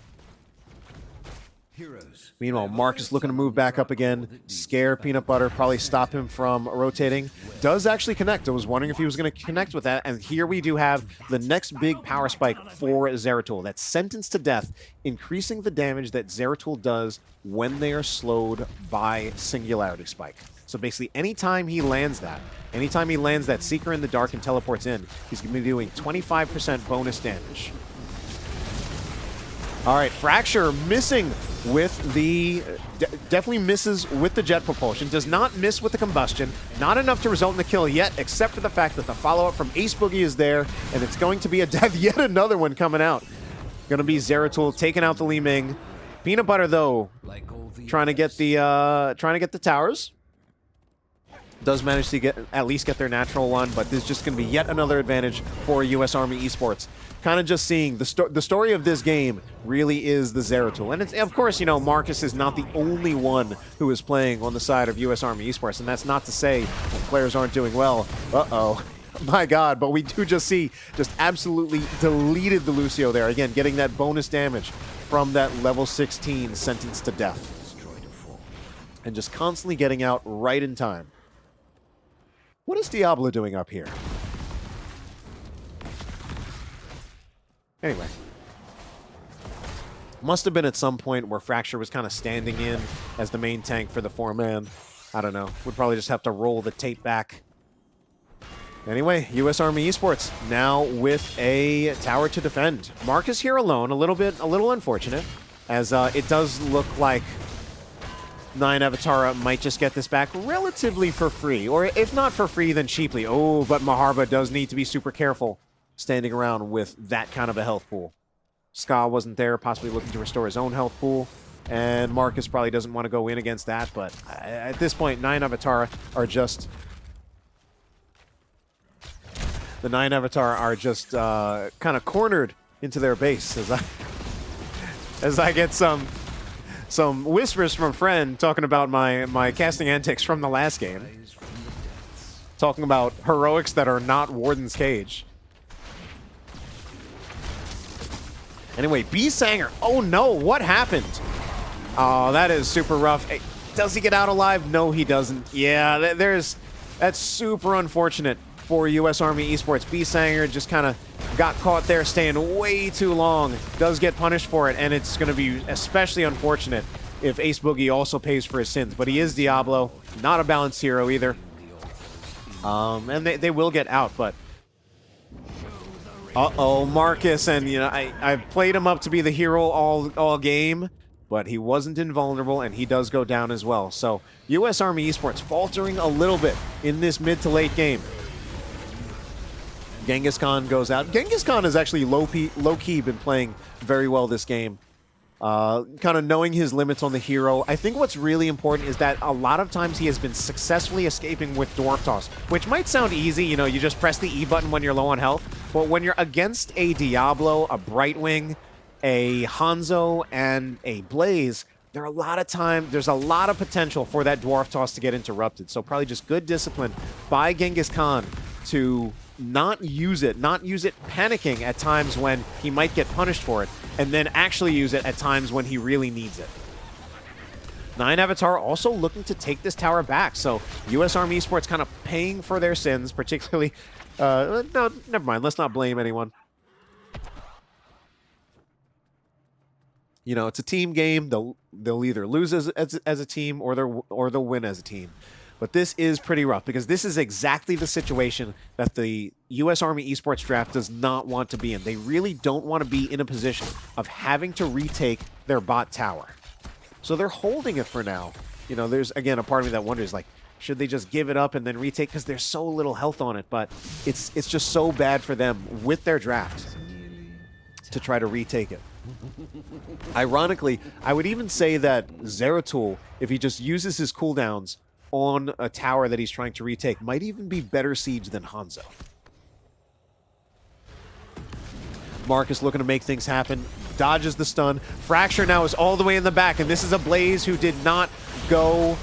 Meanwhile, Marcus looking to move back up again, scare Peanut Butter, probably stop him from rotating. Does actually connect. I was wondering if he was going to connect with that, and here we do have the next big power spike for Zeratul. That's Sentence to Death, increasing the damage that Zeratul does when they are slowed by Singularity Spike. So basically, anytime he lands that Seeker in the Dark and teleports in, he's going to be doing 25% bonus damage. All right, Fracture missing with the... definitely misses with the jet propulsion. Does not miss with the combustion. Not enough to result in the kill yet, except for the fact that the follow-up from Ace Boogie is there, and it's going to be a death. Yet another one coming out. Going to be Zeratul taking out the Li Ming. Peanut Butter, though, trying to get the towers. Does manage to at least get their natural one, but this is just going to be yet another advantage for US Army Esports. Kind of just seeing the story of this game really is the Zeratul. And it's, of course, you know, Marcus is not the only one who is playing on the side of US Army Esports, and that's not to say players aren't doing well. Uh-oh. My God, but we do just see just absolutely deleted the Lucio there. Again, getting that bonus damage from that level 16 Sentence to Death. And just constantly getting out right in time. What is Diablo doing up here? Anyway. Must have been at some point where Fracture was kind of standing in as the main tank for the 4-man. I don't know. Would probably just have to roll the tape back. Anyway, US Army Esports now with a tower to defend. Marcus here alone, a little unfortunate, as it does look like 9 Avatara might just get this back relatively for free, or if not for free, then cheaply. Oh, but Maharba does need to be super careful standing around with that kind of a health pool. Ska wasn't there, possibly looking to restore his own health pool, and Marcus probably doesn't want to go in against that, but at this point, 9 Avatara are just... The 9 Avatara are just kind of cornered into their base as I get some whispers from a friend talking about my casting antics from the last game. Talking about heroics that are not Warden's Cage. Anyway, B-Sanger. Oh no, what happened? Oh, that is super rough. Hey, does he get out alive? No, he doesn't. Yeah, that's super unfortunate for US Army Esports. B-Sanger just kind of got caught there staying way too long. Does get punished for it, and it's going to be especially unfortunate if Ace Boogie also pays for his sins. But he is Diablo, not a balanced hero either. And they will get out, but... Uh-oh, Marcus, and you know, I played him up to be the hero all game, but he wasn't invulnerable, and he does go down as well. So, US Army Esports faltering a little bit in this mid to late game. Genghis Khan goes out. Genghis Khan has actually low-key been playing very well this game. Kind of knowing his limits on the hero. I think what's really important is that a lot of times he has been successfully escaping with Dwarf Toss, which might sound easy, you know, you just press the E button when you're low on health, but when you're against a Diablo, a Brightwing, a Hanzo, and a Blaze, there's a lot of potential for that Dwarf Toss to get interrupted. So probably just good discipline by Genghis Khan to not use it panicking at times when he might get punished for it, and then actually use it at times when he really needs it. 9 Avatar also looking to take this tower back, so US Army Esports kind of paying for their sins, particularly... no, never mind, let's not blame anyone. You know, it's a team game. They'll either lose as a team or they'll win as a team. But this is pretty rough because this is exactly the situation that the US Army Esports draft does not want to be in. They really don't want to be in a position of having to retake their bot tower. So they're holding it for now. You know, there's, again, a part of me that wonders, like, should they just give it up and then retake? Because there's so little health on it, but it's just so bad for them with their draft to try to retake it. Ironically, I would even say that Zeratul, if he just uses his cooldowns on a tower that he's trying to retake, might even be better siege than Hanzo. Marcus looking to make things happen, dodges the stun. Fracture now is all the way in the back, and this is a Blaze who did not go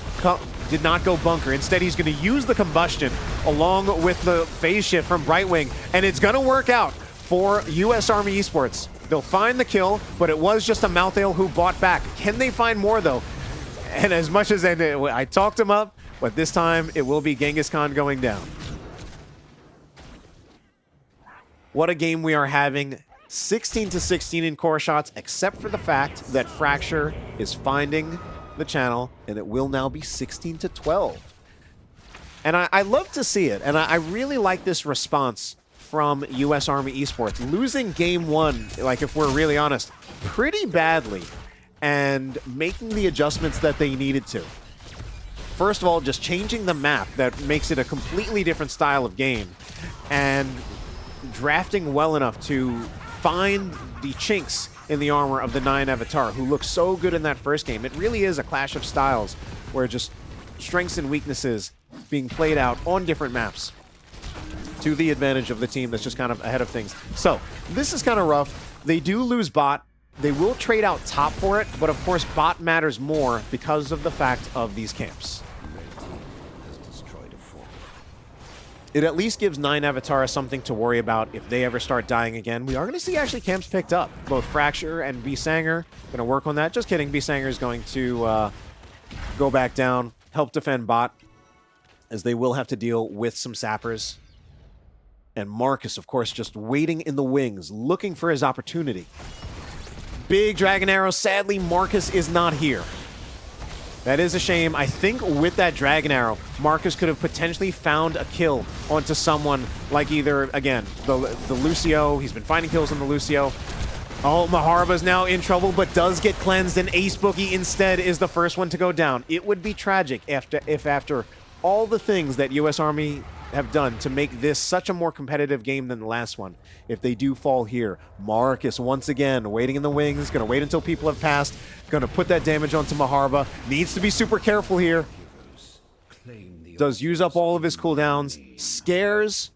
bunker. Instead, he's going to use the combustion along with the phase shift from Brightwing, and it's going to work out for US Army Esports. They'll find the kill, but it was just a Malthael who bought back. Can they find more, though? And as much as I talked him up, but this time it will be Genghis Khan going down. What a game we are having. 16-16 in core shots, except for the fact that Fracture is finding the channel, and it will now be 16-12. And I love to see it, and I really like this response from US Army Esports. Losing game one, like if we're really honest, pretty badly, and making the adjustments that they needed to. First of all, just changing the map that makes it a completely different style of game, and drafting well enough to find the chinks in the armor of the 9 Avatar, who looked so good in that first game. It really is a clash of styles, where just strengths and weaknesses being played out on different maps to the advantage of the team that's just kind of ahead of things. So, this is kind of rough. They do lose bot. They will trade out top for it, but of course bot matters more because of the fact of these camps. It at least gives 9 Avatara something to worry about if they ever start dying again. We are going to see actually camps picked up. Both Fracture and B-Sanger going to work on that. Just kidding. B-Sanger is going to go back down, help defend bot, as they will have to deal with some sappers. And Marcus, of course, just waiting in the wings, looking for his opportunity. Big Dragon Arrow. Sadly, Marcus is not here. That is a shame. I think with that Dragon Arrow, Marcus could have potentially found a kill onto someone like either, again, the Lucio. He's been finding kills on the Lucio. Oh, Maharaba's now in trouble, but does get cleansed, and Ace Boogie instead is the first one to go down. It would be tragic if after all the things that US Army have done to make this such a more competitive game than the last one, if they do fall here. Marcus, once again, waiting in the wings, going to wait until people have passed, going to put that damage onto Maharba. Needs to be super careful here. Does use up all of his cooldowns, scares,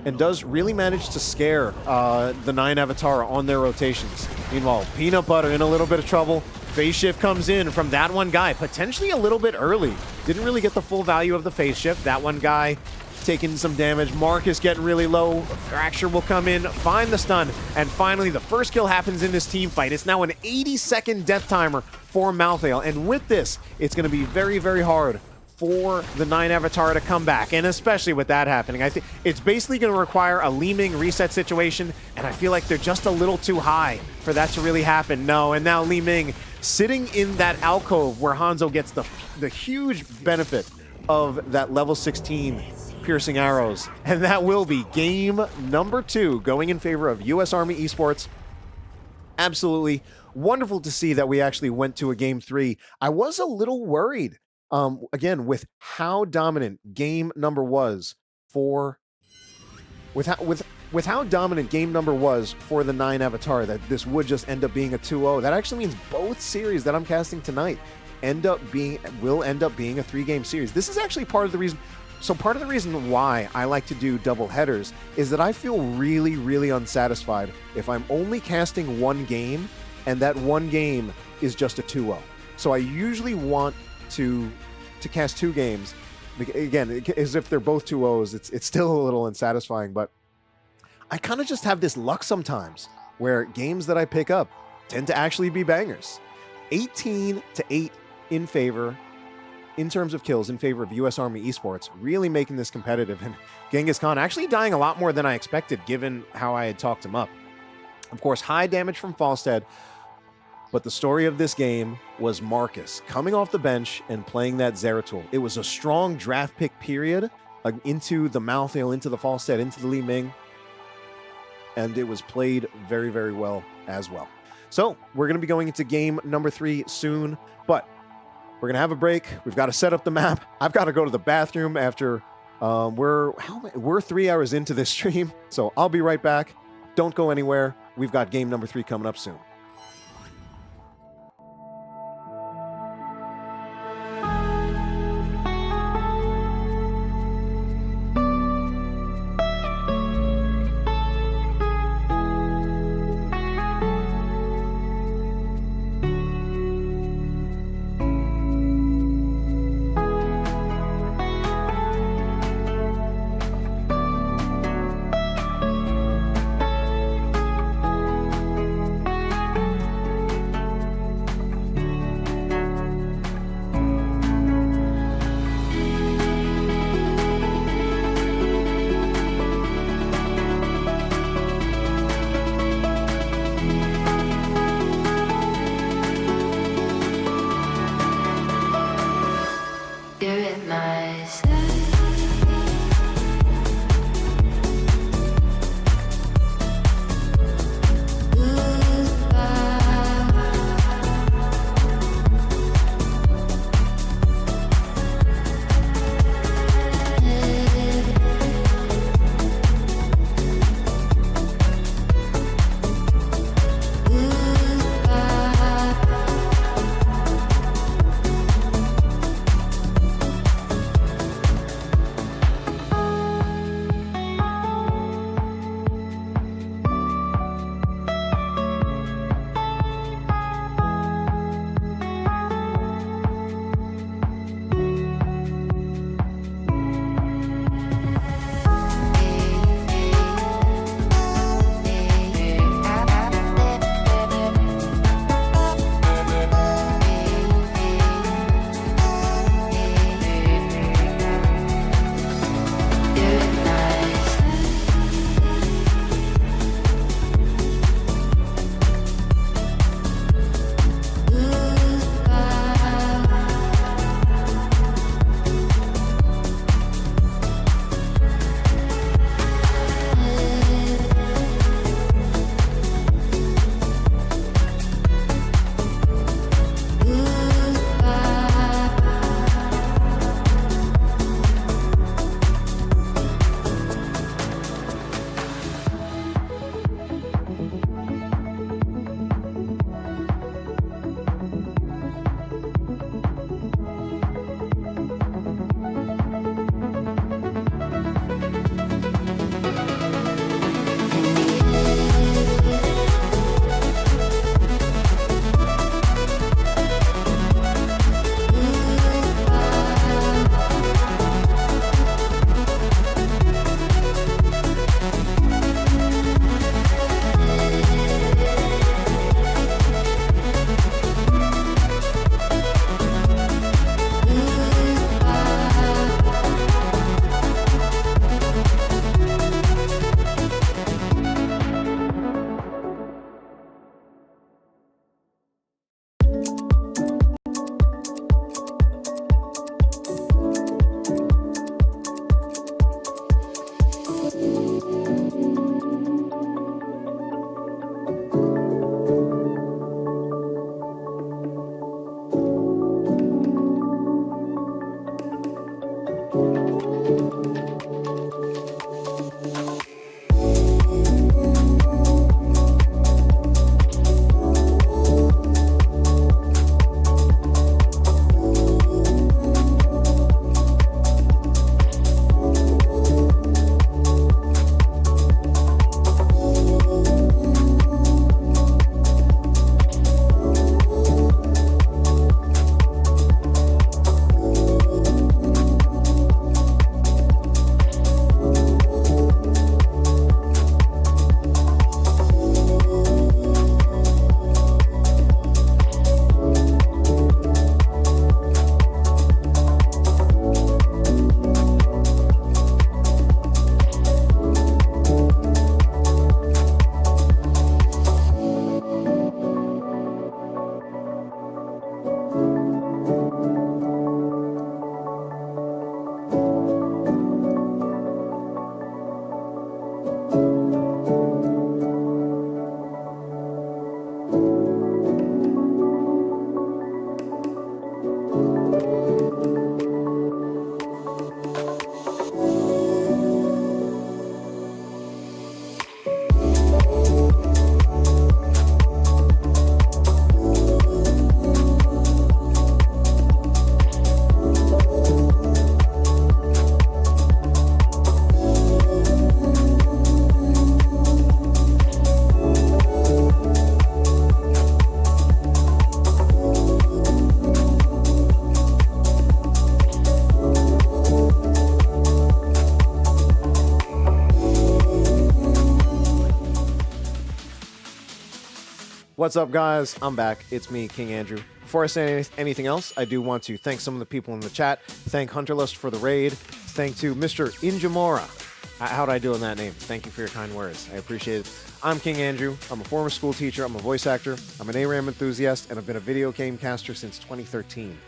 and does really manage to scare the 9 Avatar on their rotations. Meanwhile, Peanut Butter in a little bit of trouble. Phase shift comes in from that one guy, potentially a little bit early. Didn't really get the full value of the phase shift. That one guy taking some damage. Marcus getting really low. Fracture will come in, find the stun, and finally the first kill happens in this team fight. It's now an 80-second death timer for Malthael, and with this, it's going to be very, very hard for the 9 Avatar to come back, and especially with that happening. I think it's basically going to require a Li Ming reset situation, and I feel like they're just a little too high for that to really happen. No, and now Li Ming sitting in that alcove where Hanzo gets the huge benefit of that level 16 piercing arrows, and that will be game number 2 going in favor of US Army Esports. Absolutely wonderful to see that we actually went to a game 3. I was a little worried again, with how dominant game number was for with how dominant game number was for the 9 Avatar, that this would just end up being a 2-0. That actually means both series that I'm casting tonight will end up being a 3-game series. This is actually part of the reason. So part of the reason why I like to do double headers is that I feel really, really unsatisfied if I'm only casting one game and that one game is just a 2-0. So I usually want to cast 2 games. Again, as if they're both 2-0s, it's still a little unsatisfying, but I kind of just have this luck sometimes where games that I pick up tend to actually be bangers. 18-8 in favor, in terms of kills, in favor of U.S. Army Esports, really making this competitive. And Genghis Khan actually dying a lot more than I expected, given how I had talked him up. Of course, high damage from Falstead, but the story of this game was Marcus coming off the bench and playing that Zeratul. It was a strong draft pick period into the Malthael, into the Falstead, into the Li Ming, and it was played very, very well as well. So we're going to be going into game number 3 soon, but we're going to have a break. We've got to set up the map. I've got to go to the bathroom after we're 3 hours into this stream, so I'll be right back. Don't go anywhere. We've got game number 3 coming up soon. What's up, guys? I'm back. It's me, King Andrew. Before I say anything else, I do want to thank some of the people in the chat. Thank Hunterlust for the raid. Thank to Mr. Injamora. How'd I do in that name? Thank you for your kind words. I appreciate it. I'm King Andrew. I'm a former school teacher. I'm a voice actor. I'm an ARAM enthusiast, and I've been a video game caster since 2013.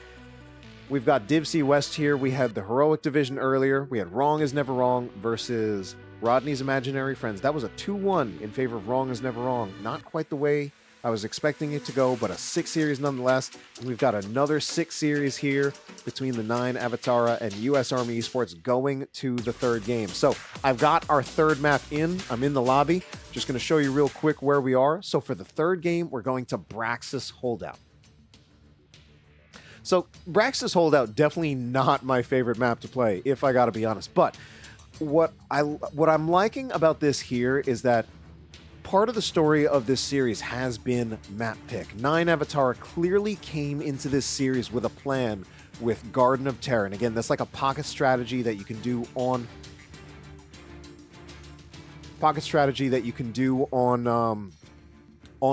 We've got Div C West here. We had the Heroic Division earlier. We had Wrong is Never Wrong versus Rodney's Imaginary Friends. That was a 2-1 in favor of Wrong is Never Wrong. Not quite the way I was expecting it to go, but a 6 series nonetheless. And we've got another 6 series here between the 9 Avatara and US Army Esports going to the 3rd game. So I've got our 3rd map in. I'm in the lobby. Just going to show you real quick where we are. So for the 3rd game, we're going to Braxis Holdout. So Braxis Holdout, definitely not my favorite map to play, if I got to be honest. But what I'm liking about this here is that part of the story of this series has been map pick. 9 Avatara clearly came into this series with a plan with Garden of Terror. And again, that's like a pocket strategy that you can do on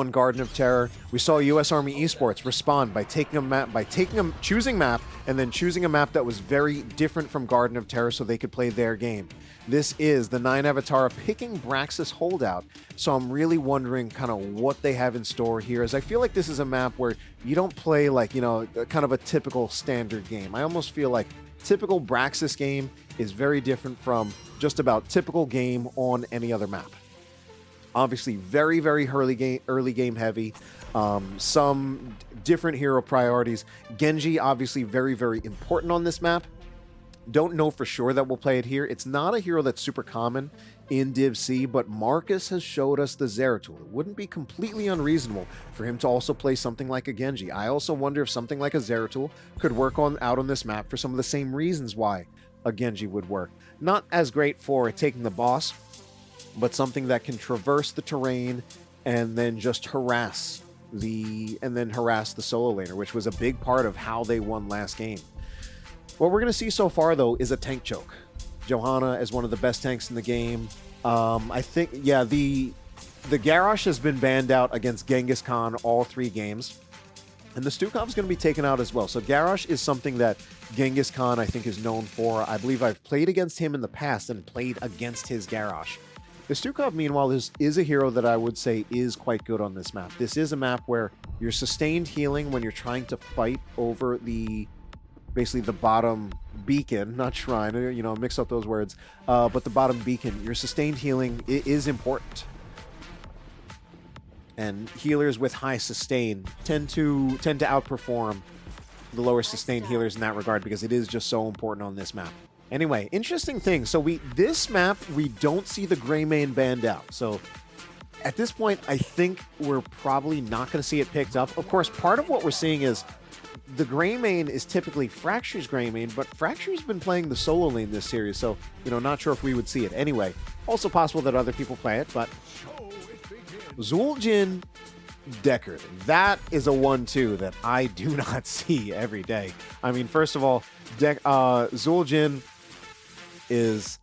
Garden of Terror. We saw US Army Esports respond by choosing map, and then choosing a map that was very different from Garden of Terror so they could play their game. This is the 9 Avatara picking Braxis Holdout, so I'm really wondering kind of what they have in store here, as I feel like this is a map where you don't play like, you know, kind of a typical standard game. I almost feel like typical Braxis game is very different from just about typical game on any other map. Obviously, very, very early game heavy. Some different hero priorities. Genji, obviously, very, very important on this map. Don't know for sure that we'll play it here. It's not a hero that's super common in Div C, but Marcus has showed us the Zeratul. It wouldn't be completely unreasonable for him to also play something like a Genji. I also wonder if something like a Zeratul could work out on this map for some of the same reasons why a Genji would work. Not as great for taking the boss, but something that can traverse the terrain and then just harass the solo laner, which was a big part of how they won last game. What we're going to see so far, though, is a tank choke. Johanna is one of the best tanks in the game. I think, yeah, the Garrosh has been banned out against Genghis Khan all 3 games. And the Stukov is going to be taken out as well. So Garrosh is something that Genghis Khan, I think, is known for. I believe I've played against him in the past and played against his Garrosh. The Stukov, meanwhile, is a hero that I would say is quite good on this map. This is a map where you're sustained healing when you're trying to fight over basically the bottom beacon, not shrine, you know, mix up those words, but the bottom beacon. Your sustained healing is important. And healers with high sustain tend to outperform the lower sustained healers in that regard, because it is just so important on this map. Anyway, interesting thing. So this map, we don't see the Greymane banned out. So at this point, I think we're probably not going to see it picked up. Of course, part of what we're seeing is the Greymane is typically Fracture's Greymane, but Fracture's been playing the solo lane this series, so, you know, not sure if we would see it. Anyway, also possible that other people play it, but Zul'jin Deckard, that is a 1-2 that I do not see every day. I mean, first of all, Zul'jin is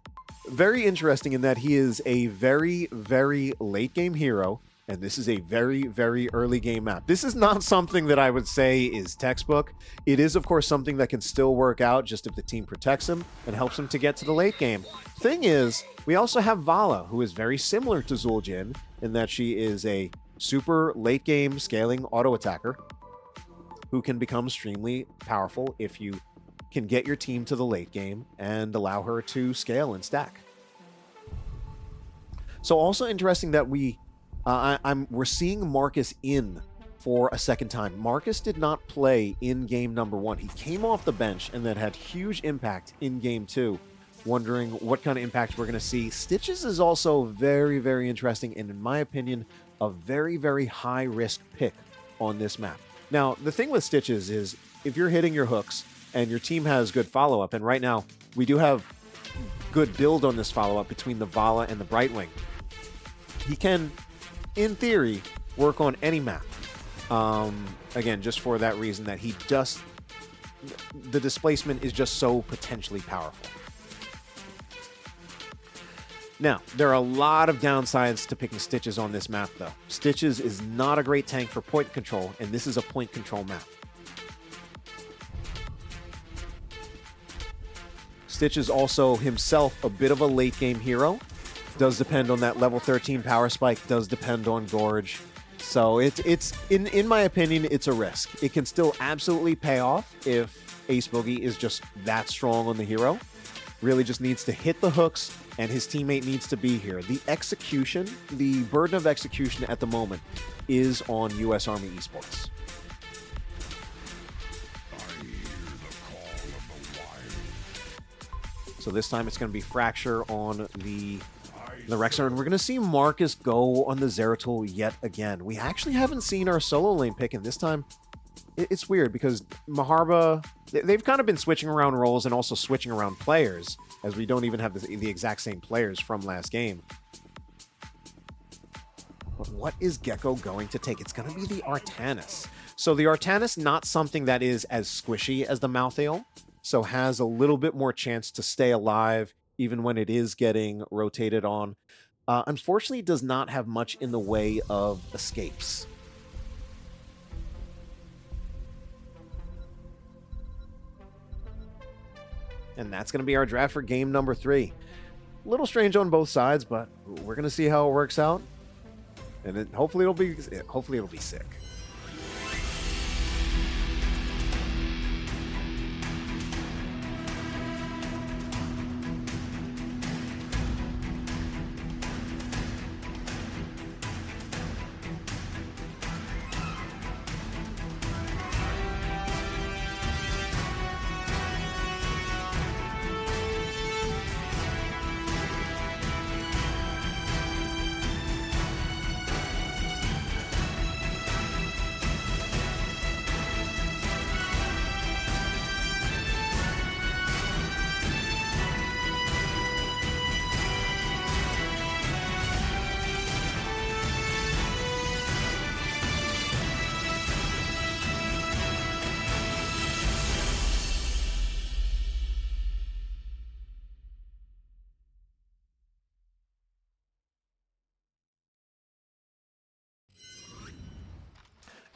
very interesting in that he is a very, very late game hero, and this is a very, very early game map. This is not something that I would say is textbook. It is, of course, something that can still work out just if the team protects him and helps him to get to the late game. Thing is, we also have Vala, who is very similar to Zul'jin in that she is a super late game scaling auto attacker who can become extremely powerful if you can get your team to the late game and allow her to scale and stack. So also interesting that we're seeing Marcus in for a second time. Marcus did not play in game number 1. He came off the bench and then had huge impact in game 2. Wondering what kind of impact we're going to see. Stitches is also very, very interesting, and in my opinion, a very, very high risk pick on this map. Now, the thing with Stitches is if you're hitting your hooks and your team has good follow-up, and right now we do have good build on this follow-up between the Vala and the Brightwing, he can, in theory, work on any map. Again, just for that reason that the displacement is just so potentially powerful. Now, there are a lot of downsides to picking Stitches on this map, though. Stitches is not a great tank for point control, and this is a point control map. Stitch is also himself a bit of a late game hero. Does depend on that level 13 power spike, does depend on Gorge. So it's in my opinion, it's a risk. It can still absolutely pay off if Ace Boogie is just that strong on the hero. Really just needs to hit the hooks, and his teammate needs to be here. The execution, the burden of execution at the moment is on US Army Esports. So this time it's going to be Fracture on the Rexar, and we're going to see Marcus go on the Zeratul yet again. We actually haven't seen our solo lane pick, and this time it's weird because Maharba, they've kind of been switching around roles and also switching around players, as we don't even have the exact same players from last game. But what is Gecko going to take? It's going to be the Artanis. So the Artanis, not something that is as squishy as the Malthael, so has a little bit more chance to stay alive even when it is getting rotated on. Unfortunately, does not have much in the way of escapes. And that's going to be our draft for game number 3. A little strange on both sides, but we're going to see how it works out. And then hopefully it'll be sick.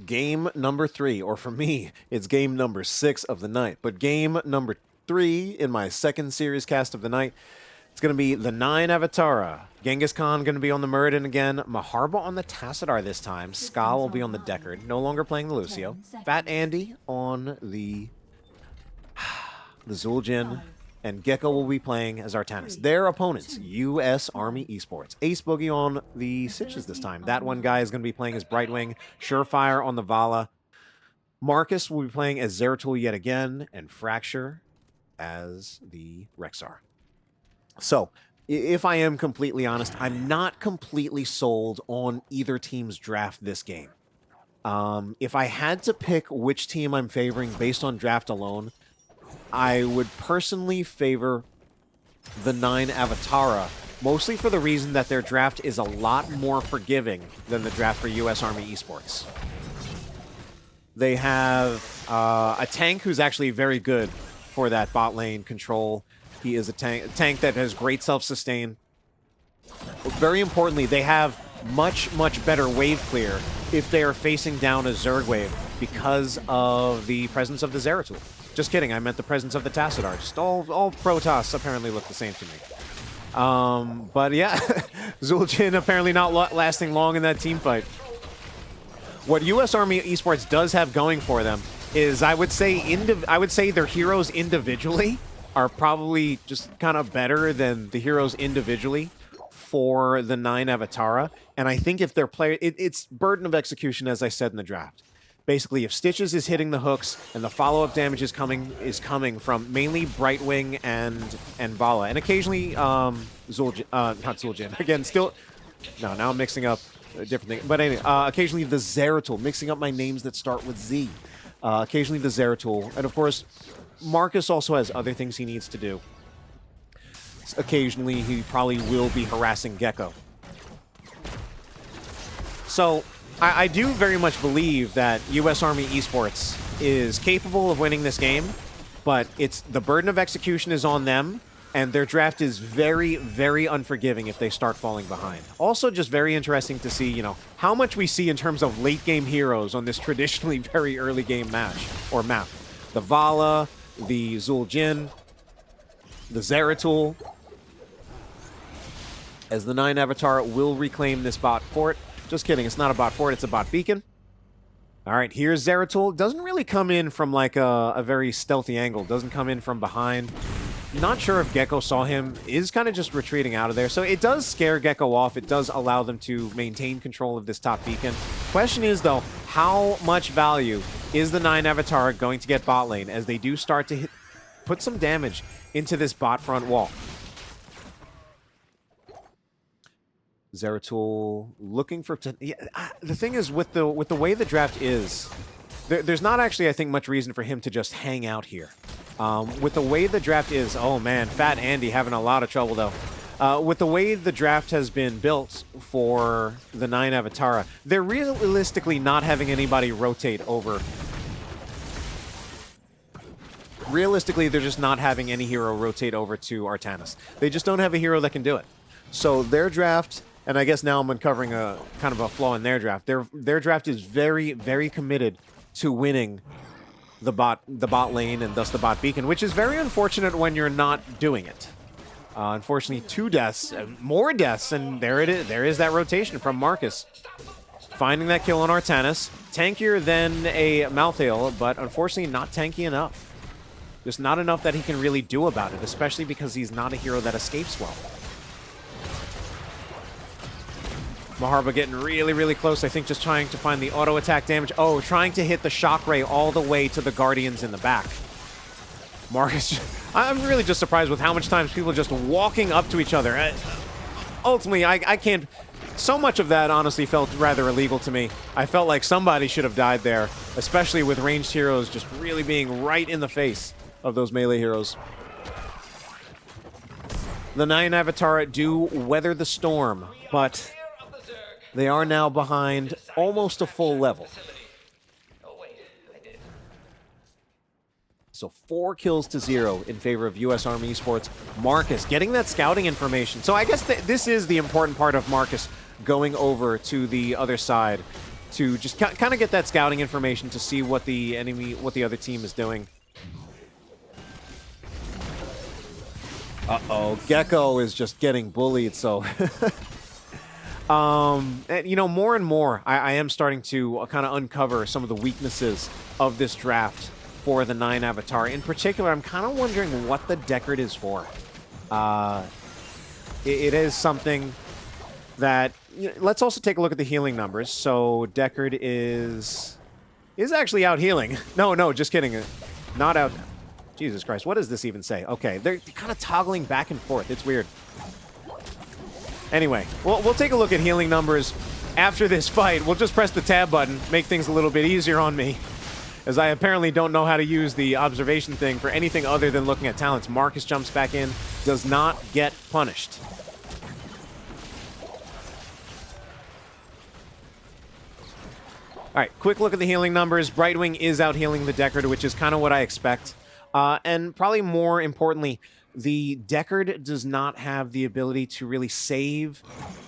Game number 3, or for me, it's game number 6 of the night. But game number 3 in my second series cast of the night, it's going to be the 9 Avatara. Genghis Khan going to be on the Muradin again. Maharba on the Tassadar this time. Ska will be on the Deckard. No longer playing the Lucio. Fat Andy on the Zul'jin. And Gecko will be playing as Artanis. Their opponents, US Army Esports. Ace Boogie on the Sitches this time. That one guy is going to be playing as Brightwing. Surefire on the Vala. Marcus will be playing as Zeratul yet again. And Fracture as the Rexar. So, if I am completely honest, I'm not completely sold on either team's draft this game. If I had to pick which team I'm favoring based on draft alone, I would personally favor the 9 Avatara, mostly for the reason that their draft is a lot more forgiving than the draft for US Army Esports. They have a tank who's actually very good for that bot lane control. He is a tank that has great self-sustain. Very importantly, they have much, much better wave clear if they are facing down a Zerg wave because of the presence of the Zeratul. Just kidding, I meant the presence of the Tassadar. Just all Protoss apparently look the same to me. But yeah, Zul'jin apparently not lasting long in that team fight. What US Army Esports does have going for them is I would say their heroes individually are probably just kind of better than the heroes individually for the 9 Avatara. And I think if their player, it's burden of execution, as I said in the draft. Basically, if Stitches is hitting the hooks and the follow-up damage is coming from mainly Brightwing and Vala, and occasionally Zul'jin, not Zul'jin. Again, still no. Now I'm mixing up a different thing. But anyway, occasionally the Zeratul, mixing up my names that start with Z. Occasionally the Zeratul, and of course, Marcus also has other things he needs to do. Occasionally, he probably will be harassing Gecko. So, I do very much believe that US Army Esports is capable of winning this game, but it's the burden of execution is on them, and their draft is very, very unforgiving if they start falling behind. Also, just very interesting to see, you know, how much we see in terms of late-game heroes on this traditionally very early-game match, or map. The Vala, the Zul'jin, the Zeratul, as the 9 Avatar will reclaim this bot fort. Just kidding, it's not a bot fort, it's a bot beacon. All right, here's Zeratul. Doesn't really come in from like a very stealthy angle. Doesn't come in from behind. Not sure if Gecko saw him. Is kind of just retreating out of there. So it does scare Gecko off. It does allow them to maintain control of this top beacon. Question is, though, how much value is the 9 Avatar going to get bot lane as they do start to put some damage into this bot front wall? Zeratul looking for... Yeah, the thing is, with the way the draft is, there's not actually, I think, much reason for him to just hang out here. With the way the draft is... Oh, man, Fat Andy having a lot of trouble, though. With the way the draft has been built for the 9 Avatara, they're realistically not having anybody rotate over. Realistically, they're just not having any hero rotate over to Artanis. They just don't have a hero that can do it. So their draft... And I guess now I'm uncovering a kind of a flaw in their draft. Their draft is very, very committed to winning the bot lane and thus the bot beacon, which is very unfortunate when you're not doing it. Unfortunately, 2 deaths, more deaths, and there it is. There is that rotation from Marcus. Finding that kill on Artanis. Tankier than a Malthael, but unfortunately not tanky enough. Just not enough that he can really do about it, especially because he's not a hero that escapes well. Maharba getting really, really close. I think just trying to find the auto attack damage. Oh, trying to hit the shock ray all the way to the Guardians in the back. Marcus, I'm really just surprised with how much times people are just walking up to each other. Ultimately, I can't... So much of that honestly felt rather illegal to me. I felt like somebody should have died there, especially with ranged heroes just really being right in the face of those melee heroes. The 9 Avatar do weather the storm, but... they are now behind almost a full level. So 4 kills to 0 in favor of US Army Esports. Marcus getting that scouting information. So I guess this is the important part of Marcus going over to the other side to just kind of get that scouting information to see what the other team is doing. Uh-oh, Gecko is just getting bullied, so... And, you know, more and more, I am starting to kind of uncover some of the weaknesses of this draft for the 9 Avatar. In particular, I'm kind of wondering what the Deckard is for. It is something that... You know, let's also take a look at the healing numbers. So, Deckard is actually out healing. No, just kidding. Not out... Jesus Christ, what does this even say? Okay, they're kind of toggling back and forth. It's weird. Anyway, we'll take a look at healing numbers after this fight. We'll just press the tab button, make things a little bit easier on me, as I apparently don't know how to use the observation thing for anything other than looking at talents. Marcus jumps back in, does not get punished. All right, quick look at the healing numbers. Brightwing is out healing the Deckard, which is kind of what I expect. And probably more importantly, the Deckard does not have the ability to really save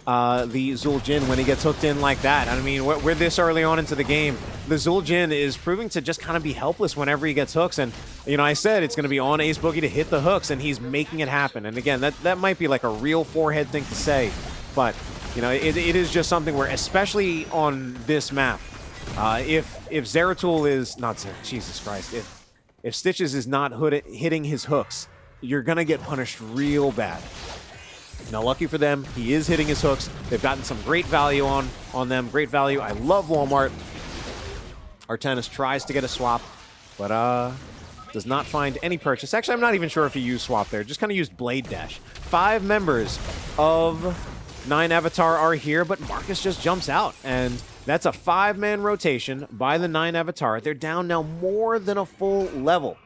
the Zul'jin when he gets hooked in like that. I mean, we're this early on into the game. The Zul'jin is proving to just kind of be helpless whenever he gets hooks. And, you know, I said it's going to be on Ace Boogie to hit the hooks, and he's making it happen. And again, that might be like a real forehead thing to say. But, you know, it is just something where, especially on this map, if Zeratul is... Not Zeratul, Jesus Christ. If Stitches is not hitting his hooks, you're going to get punished real bad. Now, lucky for them, he is hitting his hooks. They've gotten some great value on them. Great value. I love Walmart. Artanis tries to get a swap, but does not find any purchase. Actually, I'm not even sure if he used swap there. Just kind of used Blade Dash. 5 members of 9 Avatar are here, but Marcus just jumps out. And that's a 5-man rotation by the 9 Avatar. They're down now more than a full level.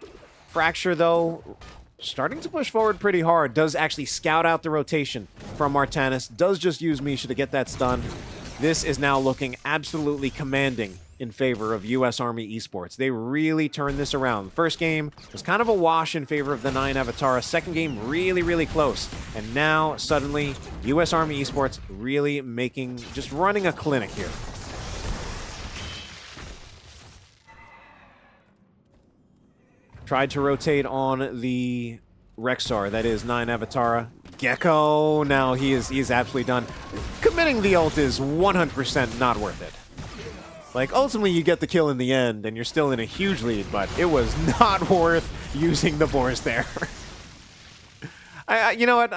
Fracture, though... starting to push forward pretty hard. Does actually scout out the rotation from Artanis. Does just use Misha to get that stun. This is now looking absolutely commanding in favor of U.S. Army Esports. They really turned this around. The first game was kind of a wash in favor of the 9 Avatara. Second game, really, really close. And now, suddenly, U.S. Army Esports really just running a clinic here. Tried to rotate on the Rexar, that is 9 Avatara. Gecko, now he is absolutely done. Committing the ult is 100% not worth it. Like, ultimately, you get the kill in the end, and you're still in a huge lead, but it was not worth using the Boars there. You know what?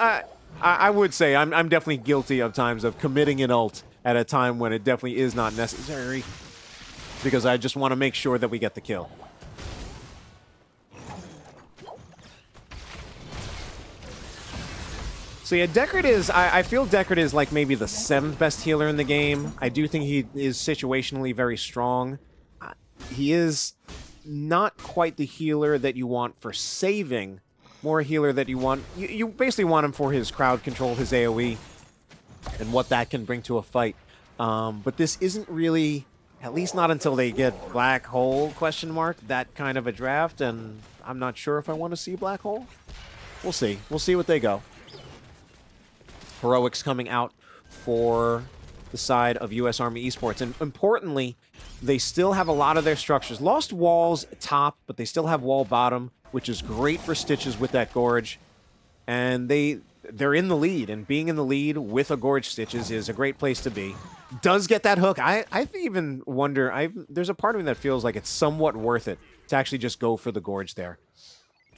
I would say I'm definitely guilty of times of committing an ult at a time when it definitely is not necessary, because I just want to make sure that we get the kill. So yeah, Deckard is, I feel Deckard is like maybe the 7th best healer in the game. I do think he is situationally very strong. He is not quite the healer that you want for saving, more a healer that you want, you basically want him for his crowd control, his AoE, and what that can bring to a fight. But this isn't really, at least not until they get Black Hole, that kind of a draft, and I'm not sure if I want to see Black Hole. We'll see. We'll see what they go. Heroics coming out for the side of U.S. Army Esports. And importantly, they still have a lot of their structures. Lost walls top, but they still have wall bottom, which is great for Stitches with that Gorge. And they're in the lead, and being in the lead with a Gorge Stitches is a great place to be. Does get that hook. I even wonder, there's a part of me that feels like it's somewhat worth it to actually just go for the Gorge there.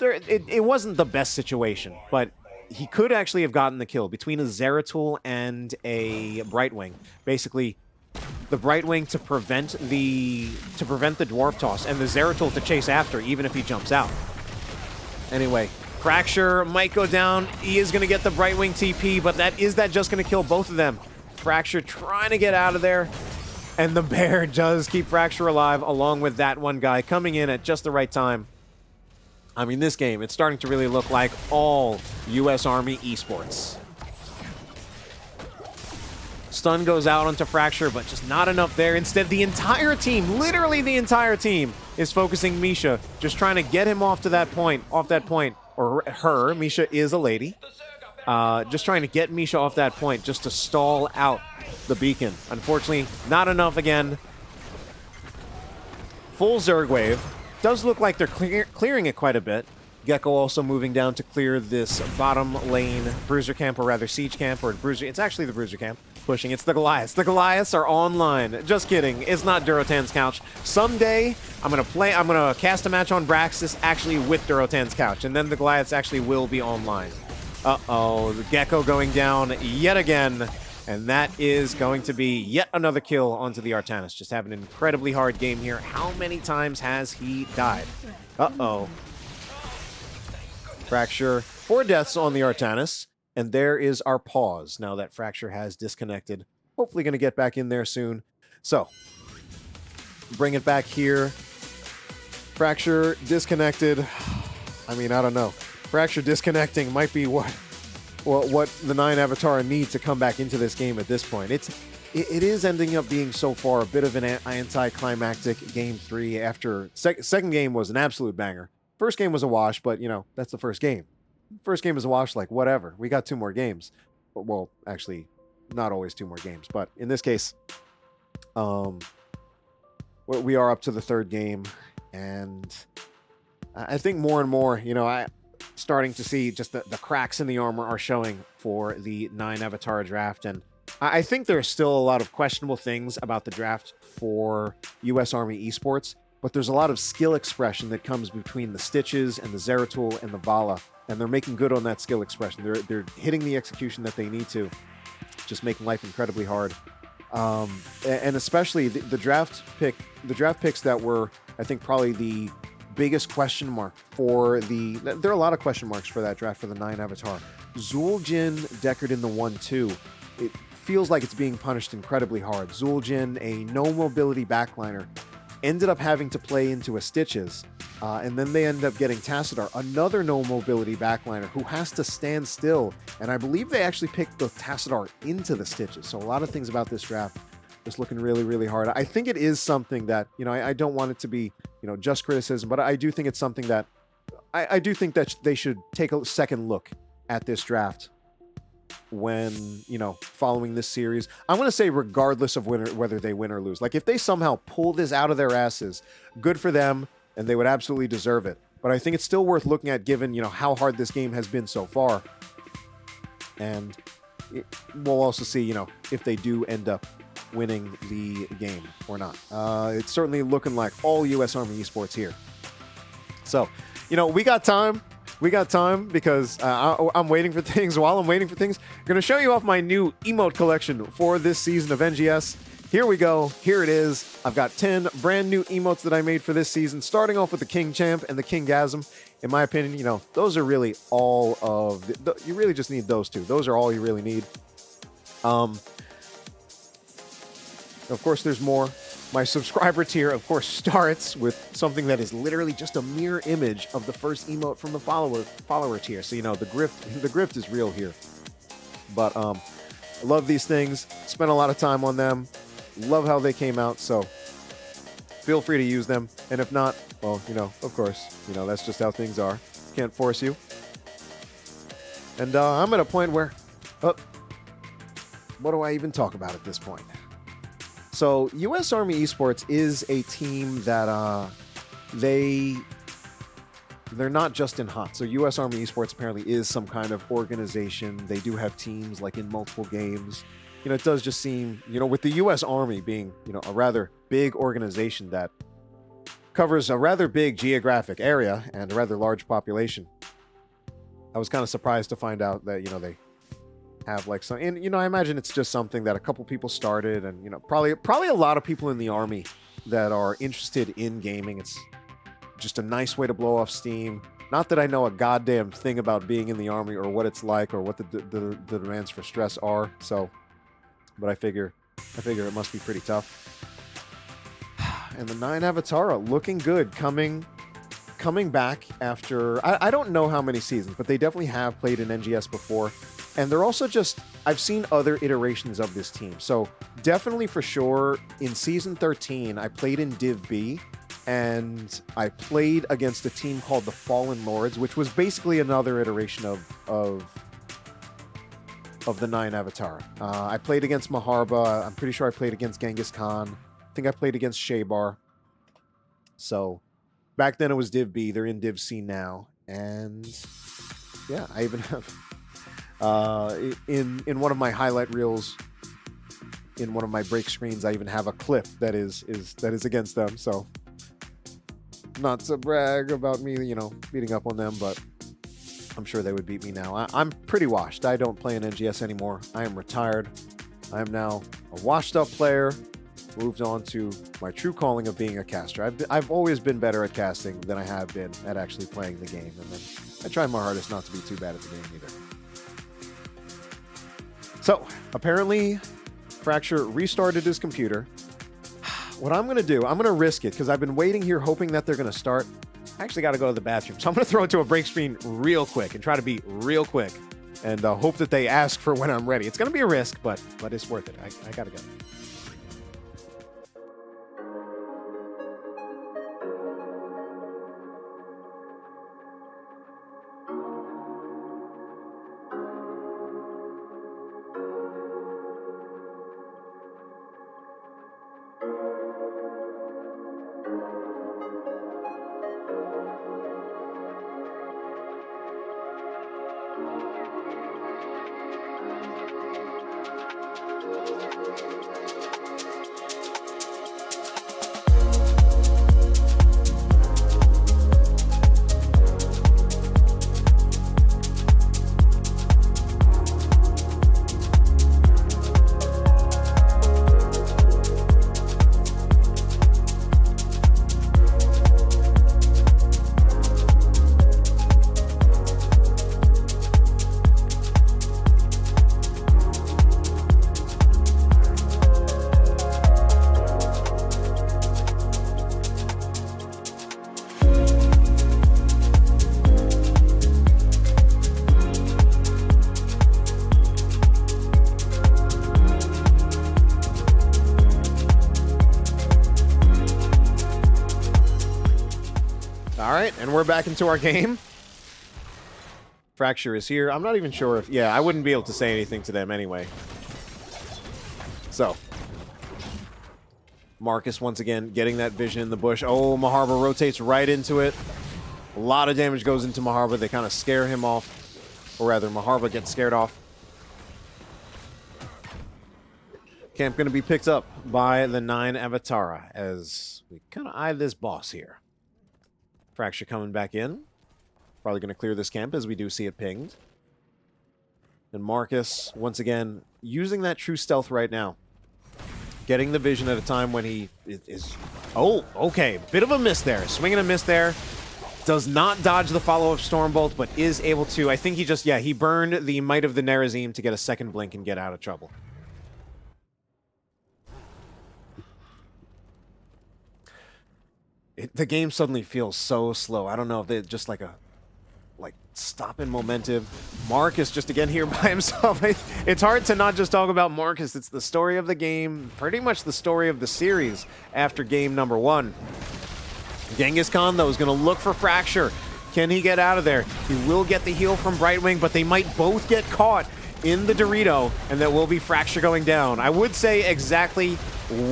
It wasn't the best situation, but he could actually have gotten the kill between a Zeratul and a Brightwing. Basically, the Brightwing to prevent the Dwarf Toss, and the Zeratul to chase after, even if he jumps out. Anyway, Fracture might go down. He is going to get the Brightwing TP, but is that just going to kill both of them? Fracture trying to get out of there, and the Bear does keep Fracture alive, along with that one guy coming in at just the right time. I mean, this game, it's starting to really look like all U.S. Army Esports. Stun goes out onto Fracture, but just not enough there. Instead, the entire team, literally the entire team, is focusing Misha, just trying to get him off that point, or her. Misha is a lady. Just trying to get Misha off that point, just to stall out the beacon. Unfortunately, not enough again. Full Zerg wave. Does look like they're clearing it quite a bit. Gecko also moving down to clear this bottom lane bruiser camp, or rather siege camp, or bruiser. It's actually the bruiser camp pushing. It's the Goliaths. The Goliaths are online. Just kidding. It's not Durotan's couch. Someday I'm gonna cast a match on Braxis actually with Durotan's couch, and then the Goliaths actually will be online. Uh-oh, the Gecko going down yet again. And that is going to be yet another kill onto the Artanis. Just having an incredibly hard game here. How many times has he died? Uh-oh. Fracture, 4 deaths on the Artanis. And there is our pause now that Fracture has disconnected. Hopefully going to get back in there soon. So, bring it back here. Fracture disconnected. I mean, I don't know. Fracture disconnecting might be what the 9 Avatara need to come back into this game at this point. It is ending up being so far a bit of an anticlimactic game 3 after second game was an absolute banger. First game was a wash, but you know, that's the first game. First game is a wash, like whatever. We got 2 more games. Well, actually, not always 2 more games, but in this case, we are up to the 3rd game, and I think more and more, you know, starting to see just the cracks in the armor are showing for the 9 Avatara draft. And I think there's still a lot of questionable things about the draft for U.S. Army Esports, but there's a lot of skill expression that comes between the Stitches and the Zeratul and the Vala, and they're making good on that skill expression. They're hitting the execution that they need to, just making life incredibly hard. And especially the draft picks that were, I think, probably the biggest question mark for there are a lot of question marks for that draft for the 9 Avatar. Zul'jin, Deckard in the 1-2. It feels like it's being punished incredibly hard. Zul'jin, a no mobility backliner, ended up having to play into a Stitches, and then they end up getting Tassadar, another no mobility backliner who has to stand still. And I believe they actually picked the Tassadar into the Stitches. So a lot of things about this draft just looking really, really hard. I think it is something that, I don't want it to be, just criticism, but I do think it's something that I do think that they should take a second look at this draft when, following this series. I'm going to say regardless of whether they win or lose. Like, if they somehow pull this out of their asses, good for them, and they would absolutely deserve it. But I think it's still worth looking at given, how hard this game has been so far. And we'll also see, if they do end up winning the game or not. It's certainly looking like all U.S. Army Esports here. So, we got time. We got time because I'm waiting for things. While I'm waiting for things, I'm going to show you off my new emote collection for this season of NGS. Here we go. Here it is. I've got 10 brand new emotes that I made for this season, starting off with the King Champ and the King Gasm. In my opinion, those are really all of you really just need those two. Those are all you really need. Of course, there's more. My subscriber tier, of course, starts with something that is literally just a mirror image of the first emote from the follower tier. So, the grift is real here. But I love these things. Spent a lot of time on them. Love how they came out. So feel free to use them. And if not, well, of course, that's just how things are. Can't force you. And I'm at a point where, what do I even talk about at this point? So U.S. Army Esports is a team that they're not just in HOT. So U.S. Army Esports apparently is some kind of organization. They do have teams like in multiple games. It does just seem, with the U.S. Army being, a rather big organization that covers a rather big geographic area and a rather large population. I was kind of surprised to find out that, they have like some, and I imagine it's just something that a couple people started, and probably a lot of people in the Army that are interested in gaming. It's just a nice way to blow off steam. Not that I know a goddamn thing about being in the Army or what it's like or what the demands for stress are. So, but I figure it must be pretty tough. And the 9 Avatara looking good, coming back after I don't know how many seasons, but they definitely have played in NGS before. And they're also I've seen other iterations of this team. So definitely for sure, in Season 13, I played in Div B, and I played against a team called the Fallen Lords, which was basically another iteration of the 9 Avatara. I played against Maharba. I'm pretty sure I played against Genghis Khan. I think I played against Shaybar. So back then it was Div B. They're in Div C now. And yeah, I even have... in one of my highlight reels, in one of my break screens, I even have a clip that is against them. So, not to brag about me, beating up on them, but I'm sure they would beat me now. I'm pretty washed. I don't play in NGS anymore. I am retired. I am now a washed-up player. Moved on to my true calling of being a caster. I've always been better at casting than I have been at actually playing the game, and then I try my hardest not to be too bad at the game either. So, apparently, Fracture restarted his computer. What I'm going to do, I'm going to risk it, because I've been waiting here hoping that they're going to start. I actually got to go to the bathroom, so I'm going to throw it to a break screen real quick and try to be real quick and hope that they ask for when I'm ready. It's going to be a risk, but it's worth it. I got to go. And we're back into our game. Fracture is here. I'm not even sure if... Yeah, I wouldn't be able to say anything to them anyway. So. Marcus, once again, getting that vision in the bush. Oh, Maharba rotates right into it. A lot of damage goes into Maharba. They kind of scare him off. Or rather, Maharba gets scared off. Camp going to be picked up by the 9 Avatara as we kind of eye this boss here. Fracture coming back in. Probably going to clear this camp as we do see it pinged. And Marcus, once again, using that true stealth right now. Getting the vision at a time when he is... Oh, okay. Bit of a miss there. Swing and a miss there. Does not dodge the follow-up Stormbolt, but is able to... I think he just... Yeah, he burned the Might of the Nerazim to get a second blink and get out of trouble. The game suddenly feels so slow. I don't know if they just like stopping momentum. Marcus just again here by himself. It's hard to not just talk about Marcus. It's the story of the game, pretty much the story of the series after game number 1. Genghis Khan, though, is going to look for Fracture. Can he get out of there? He will get the heal from Brightwing, but they might both get caught in the Dorito, and there will be Fracture going down. I would say exactly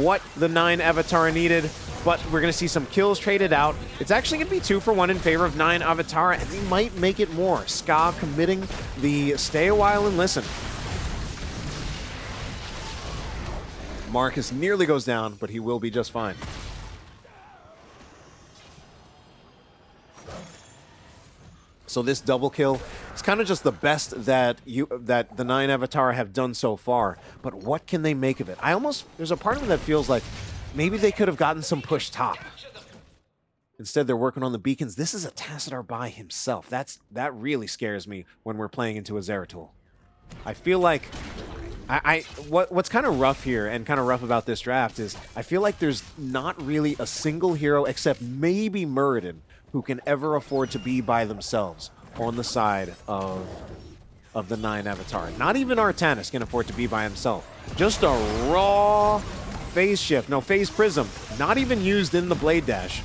what the 9 Avatara needed, but we're going to see some kills traded out. It's actually going to be 2 for 1 in favor of 9 Avatara, and they might make it more. Ska committing the stay a while and listen. Marcus nearly goes down, but he will be just fine. So this double kill is kind of just the best that the 9 Avatara have done so far. But what can they make of it? There's a part of me that feels like maybe they could have gotten some push top. Instead, they're working on the beacons. This is a Tassadar by himself. That really scares me when we're playing into a Zeratul. I feel like what's kind of rough here and kind of rough about this draft is I feel like there's not really a single hero except maybe Muradin who can ever afford to be by themselves on the side of the 9 Avatar. Not even Artanis can afford to be by himself. Just a raw phase shift. No, phase prism. Not even used in the Blade Dash.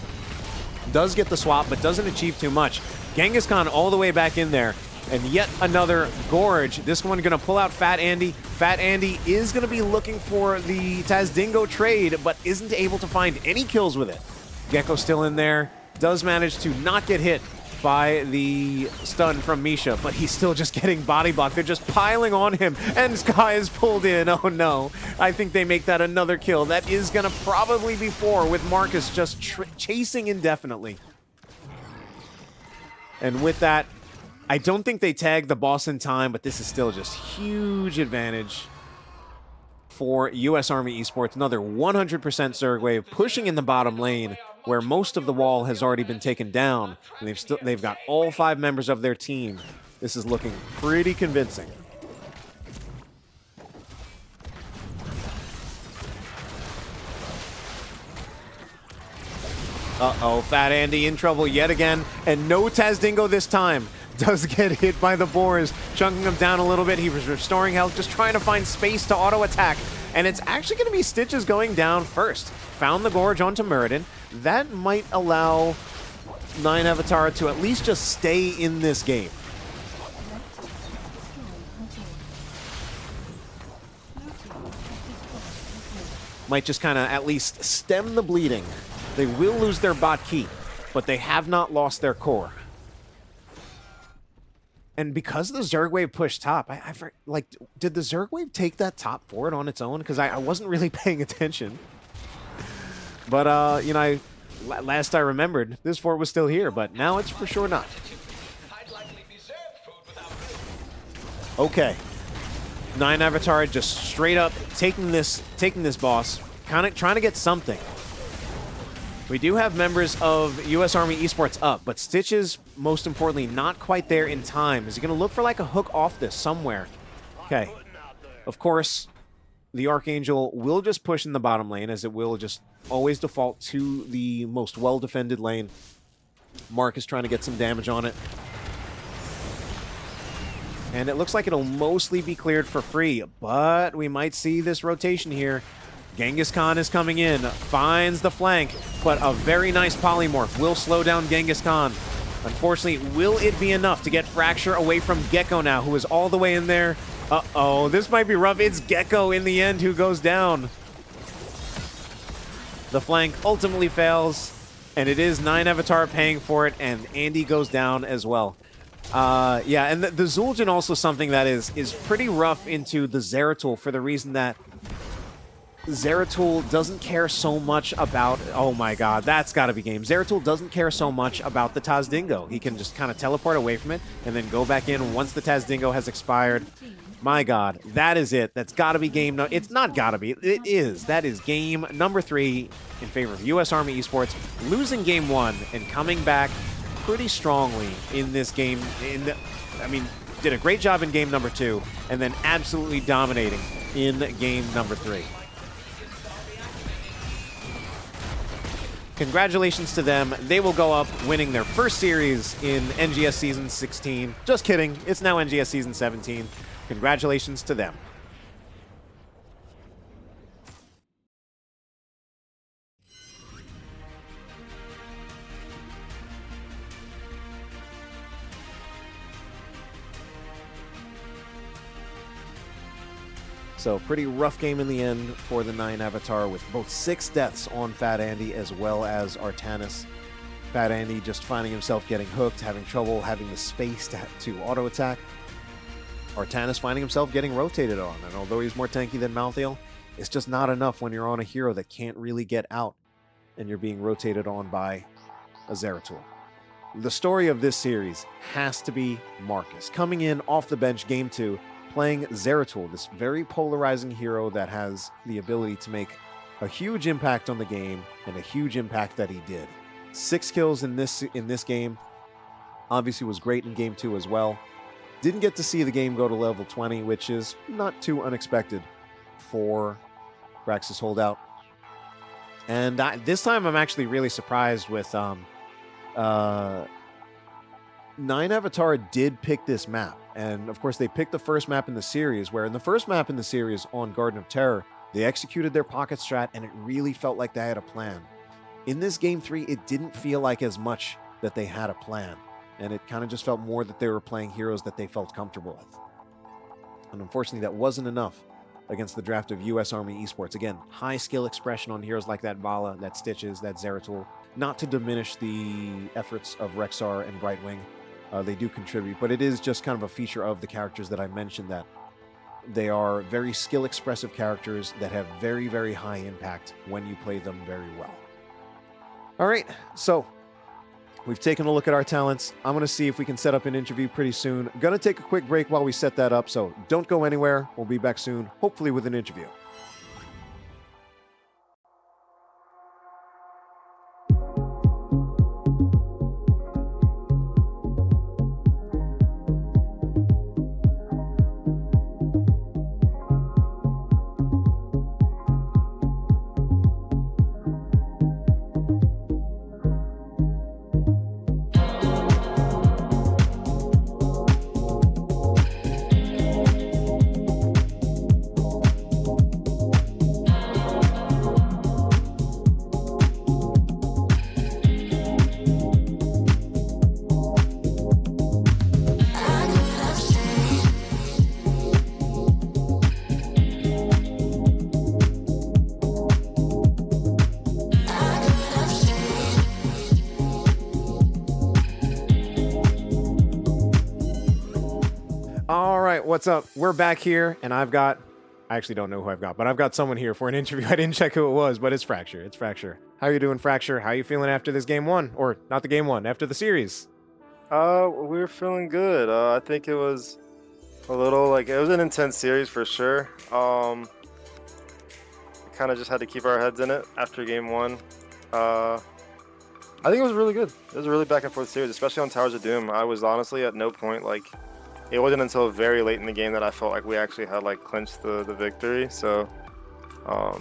Does get the swap, but doesn't achieve too much. Genghis Khan all the way back in there. And yet another Gorge. This one going to pull out Fat Andy. Fat Andy is going to be looking for the Tazdingo trade, but isn't able to find any kills with it. Gecko still in there. Does manage to not get hit by the stun from Misha, but he's still just getting body blocked. They're just piling on him, and Sky is pulled in. Oh no. I think they make that another kill. That is going to probably be 4 with Marcus just chasing indefinitely. And with that, I don't think they tag the boss in time, but this is still just huge advantage for US Army Esports. Another 100% Zerg wave pushing in the bottom lane where most of the wall has already been taken down. And they've got all 5 members of their team. This is looking pretty convincing. Uh-oh, Fat Andy in trouble yet again, and no Tazdingo this time. Does get hit by the boars, chunking him down a little bit. He was restoring health, just trying to find space to auto-attack. And it's actually going to be Stitches going down first. Found the Gorge onto Muradin. That might allow 9 Avatara to at least just stay in this game. Might just kind of at least stem the bleeding. They will lose their bot key, but they have not lost their core. And because the Zerg wave pushed top, did the Zerg wave take that top forward on its own? Because I wasn't really paying attention. But, you know, last I remembered, this fort was still here, but now it's for sure not. Okay. 9 Avatar just straight up taking this boss, kind of trying to get something. We do have members of US Army Esports up, but Stitches, most importantly, not quite there in time. Is he going to look for like a hook off this somewhere? Okay. Of course, the Archangel will just push in the bottom lane, as it will just always default to the most well-defended lane. Mark is trying to get some damage on it. And it looks like it'll mostly be cleared for free, but we might see this rotation here. Genghis Khan is coming in, finds the flank, but a very nice polymorph will slow down Genghis Khan. Unfortunately, will it be enough to get Fracture away from Gecko now, who is all the way in there? Uh-oh, this might be rough. It's Gecko in the end who goes down. The flank ultimately fails, and it is 9 Avatar paying for it, and Andy goes down as well. Yeah, and the Zul'jin also something that is pretty rough into the Zeratul for the reason that Zeratul doesn't care so much about... Oh my god, that's gotta be game. Zeratul doesn't care so much about the Tazdingo. He can just kind of teleport away from it and then go back in once the Tazdingo has expired. My god, that is it. That's gotta be game... No, it's not gotta be. It is. That is game number 3 in favor of U.S. Army Esports, losing game 1 and coming back pretty strongly in this game. I mean, did a great job in game number 2 and then absolutely dominating in game number 3. Congratulations to them. They will go up winning their first series in NGS Season 16. Just kidding. It's now NGS Season 17. Congratulations to them. So pretty rough game in the end for the 9 Avatar with both 6 deaths on Fat Andy as well as Artanis. Fat Andy just finding himself getting hooked, having trouble having the space to auto-attack. Artanis finding himself getting rotated on, and although he's more tanky than Malthael, it's just not enough when you're on a hero that can't really get out and you're being rotated on by a Zeratul. The story of this series has to be Marcus, coming in off the bench game 2, playing Zeratul, this very polarizing hero that has the ability to make a huge impact on the game, and a huge impact that he did. 6 kills in this game. Obviously was great in game 2 as well. Didn't get to see the game go to level 20, which is not too unexpected for Braxis Holdout. And this time I'm actually really surprised with 9 Avatar did pick this map. And of course they picked the first map in the series, where in the first map in the series on Garden of Terror, they executed their pocket strat and it really felt like they had a plan. In this game 3, it didn't feel like as much that they had a plan. And it kind of just felt more that they were playing heroes that they felt comfortable with. And unfortunately, that wasn't enough against the draft of U.S. Army Esports. Again, high skill expression on heroes like that Vala, that Stitches, that Zeratul. Not to diminish the efforts of Rexar and Brightwing. They do contribute, but it is just kind of a feature of the characters that I mentioned, that they are very skill expressive characters that have very, very high impact when you play them very well. All right, so we've taken a look at our talents. I'm going to see if we can set up an interview pretty soon. Going to take a quick break while we set that up, so don't go anywhere. We'll be back soon, hopefully with an interview. What's up? We're back here, and I actually don't know who I've got, but I've got someone here for an interview. I didn't check who it was, but it's Fracture. It's Fracture. How you doing, Fracture? How you feeling after this game 1? Or not the game 1, after the series? We're feeling good. I think it was a little, it was an intense series for sure. We kind of just had to keep our heads in it after game 1. I think it was really good. It was a really back and forth series, especially on Towers of Doom. I was honestly at no point, it wasn't until very late in the game that I felt like we actually had clinched the victory. So a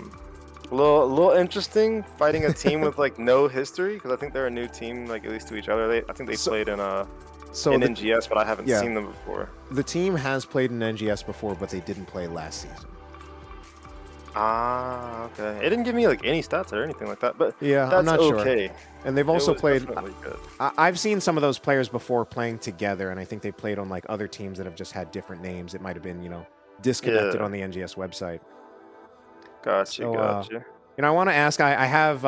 little interesting fighting a team with no history, because I think they're a new team, at least to each other. I think they played in NGS, but I haven't seen them before. The team has played in NGS before, but they didn't play last season. Ah, okay. It didn't give me like any stats or anything like that, but Yeah, I'm that's not sure. okay. And they've It also was played. definitely good. I've seen some of those players before playing together, and I think they played on like other teams that have just had different names. It might have been, disconnected Yeah, on the NGS website. gotcha, So, gotcha. I want to ask. I have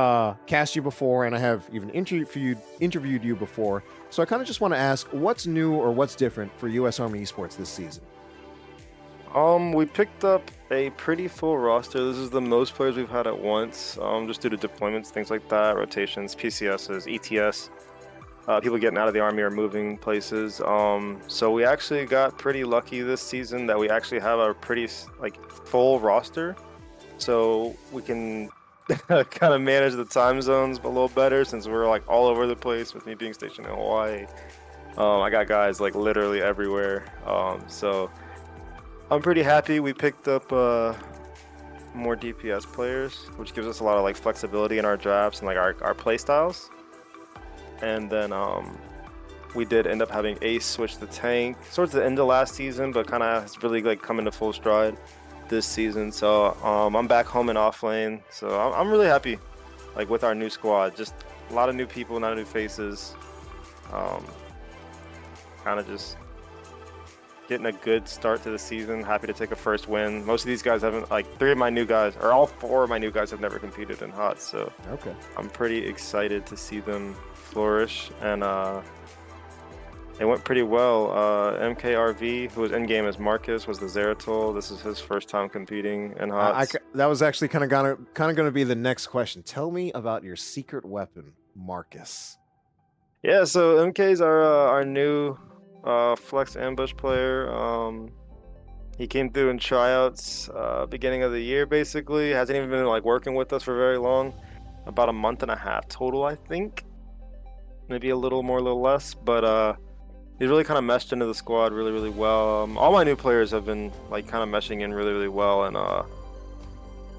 cast you before, and I have even interviewed you before. So I kind of just want to ask, what's new or what's different for U.S. Army Esports this season? We picked up a pretty full roster. This is the most players we've had at once, just due to deployments, things like that, rotations, PCSs, ETS, people getting out of the army or moving places. So we actually got pretty lucky this season that we actually have a pretty like full roster, so we can kind of manage the time zones a little better since we're like all over the place. With me being stationed in Hawaii, I got guys like literally everywhere. So I'm pretty happy we picked up more DPS players, which gives us a lot of like flexibility in our drafts and like our play styles. And then we did end up having Ace switch the tank towards the end of last season, but kind of has really like come into full stride this season. So I'm back home in off lane, so I'm really happy like with our new squad. Just a lot of new people, a lot of new faces. Kind of just getting a good start to the season. Happy to take a first win. Most of these guys haven't, like 3 of my new guys, or all 4 of my new guys have never competed in HOT, so Okay. I'm pretty excited to see them flourish. And it went pretty well. MKRV, who was in game as Marcus, was the Zeratul. This is his first time competing in HOT. That was actually kind of going to be the next question. Tell me about your secret weapon, Marcus. Yeah, so MK's our new flex ambush player. He came through in tryouts beginning of the year, basically. Hasn't even been like working with us for very long. About a month and a half total, I think. Maybe a little more, a little less, but he's really kind of meshed into the squad really, really well. All my new players have been like kind of meshing in really, really well, and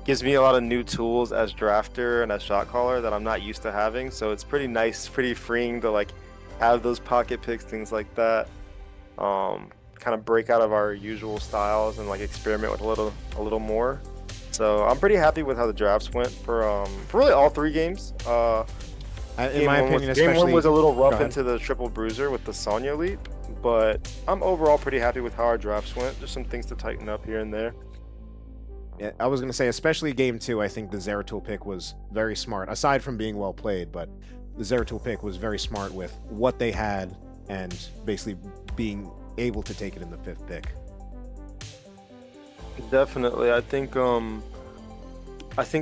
gives me a lot of new tools as drafter and as shot caller that I'm not used to having. So it's pretty nice, pretty freeing to like have those pocket picks, things like that. Kind of break out of our usual styles and like experiment with a little more. So I'm pretty happy with how the drafts went for really all 3 games. In my opinion, game 1 was a little rough ahead. into the triple bruiser with the Sonya leap, but I'm overall pretty happy with how our drafts went. Just some things to tighten up here and there. Yeah, I was going to say, especially game 2, I think the Zeratul pick was very smart, aside from being well played, but the Zeratul pick was very smart with what they had and basically being able to take it in the 5th pick. Definitely. I think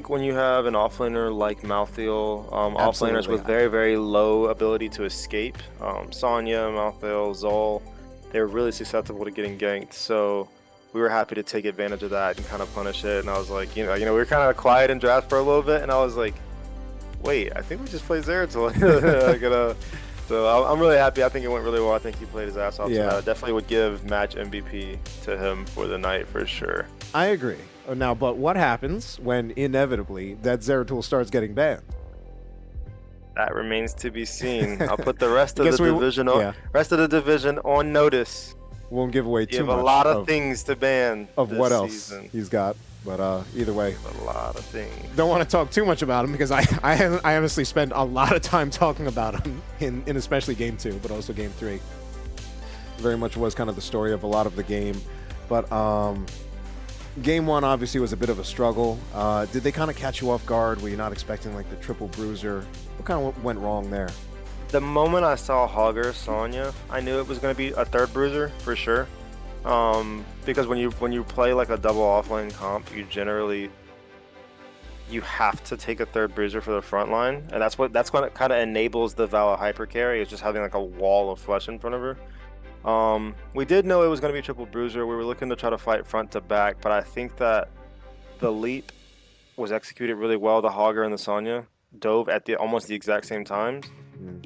when you have an offlaner like Malthael, offlaners with very, very low ability to escape, Sonya, Malthael, Zol, they were really susceptible to getting ganked. So we were happy to take advantage of that and kind of punish it. And I was like, we were kind of quiet in draft for a little bit, and I was like, wait, I think we just played Zeratul. So I'm really happy. I think it went really well. I think he played his ass off. Yeah. So I definitely would give match MVP to him for the night for sure. I agree. Now, but what happens when inevitably that Zeratul starts getting banned? That remains to be seen. I'll put the rest of the division on notice. Won't give away too You have much a lot of things to ban of this what else season. he's got. But either way, A lot of things. don't want to talk too much about him because I honestly spent a lot of time talking about him in especially game 2, but also game 3. Very much was kind of the story of a lot of the game. But game 1 obviously was a bit of a struggle. Did they kind of catch you off guard? Were you not expecting like the triple bruiser? What kind of went wrong there? The moment I saw Hogger Sonya, I knew it was going to be a 3rd bruiser for sure. Because when you play like a double offlane comp, you have to take a 3rd bruiser for the front line, and that's what kind of enables the Vala hyper carry, is just having like a wall of flesh in front of her. We did know it was going to be a triple bruiser. We were looking to try to fight front to back, but I think that the leap was executed really well. The Hogger and the Sonya dove at almost the exact same times.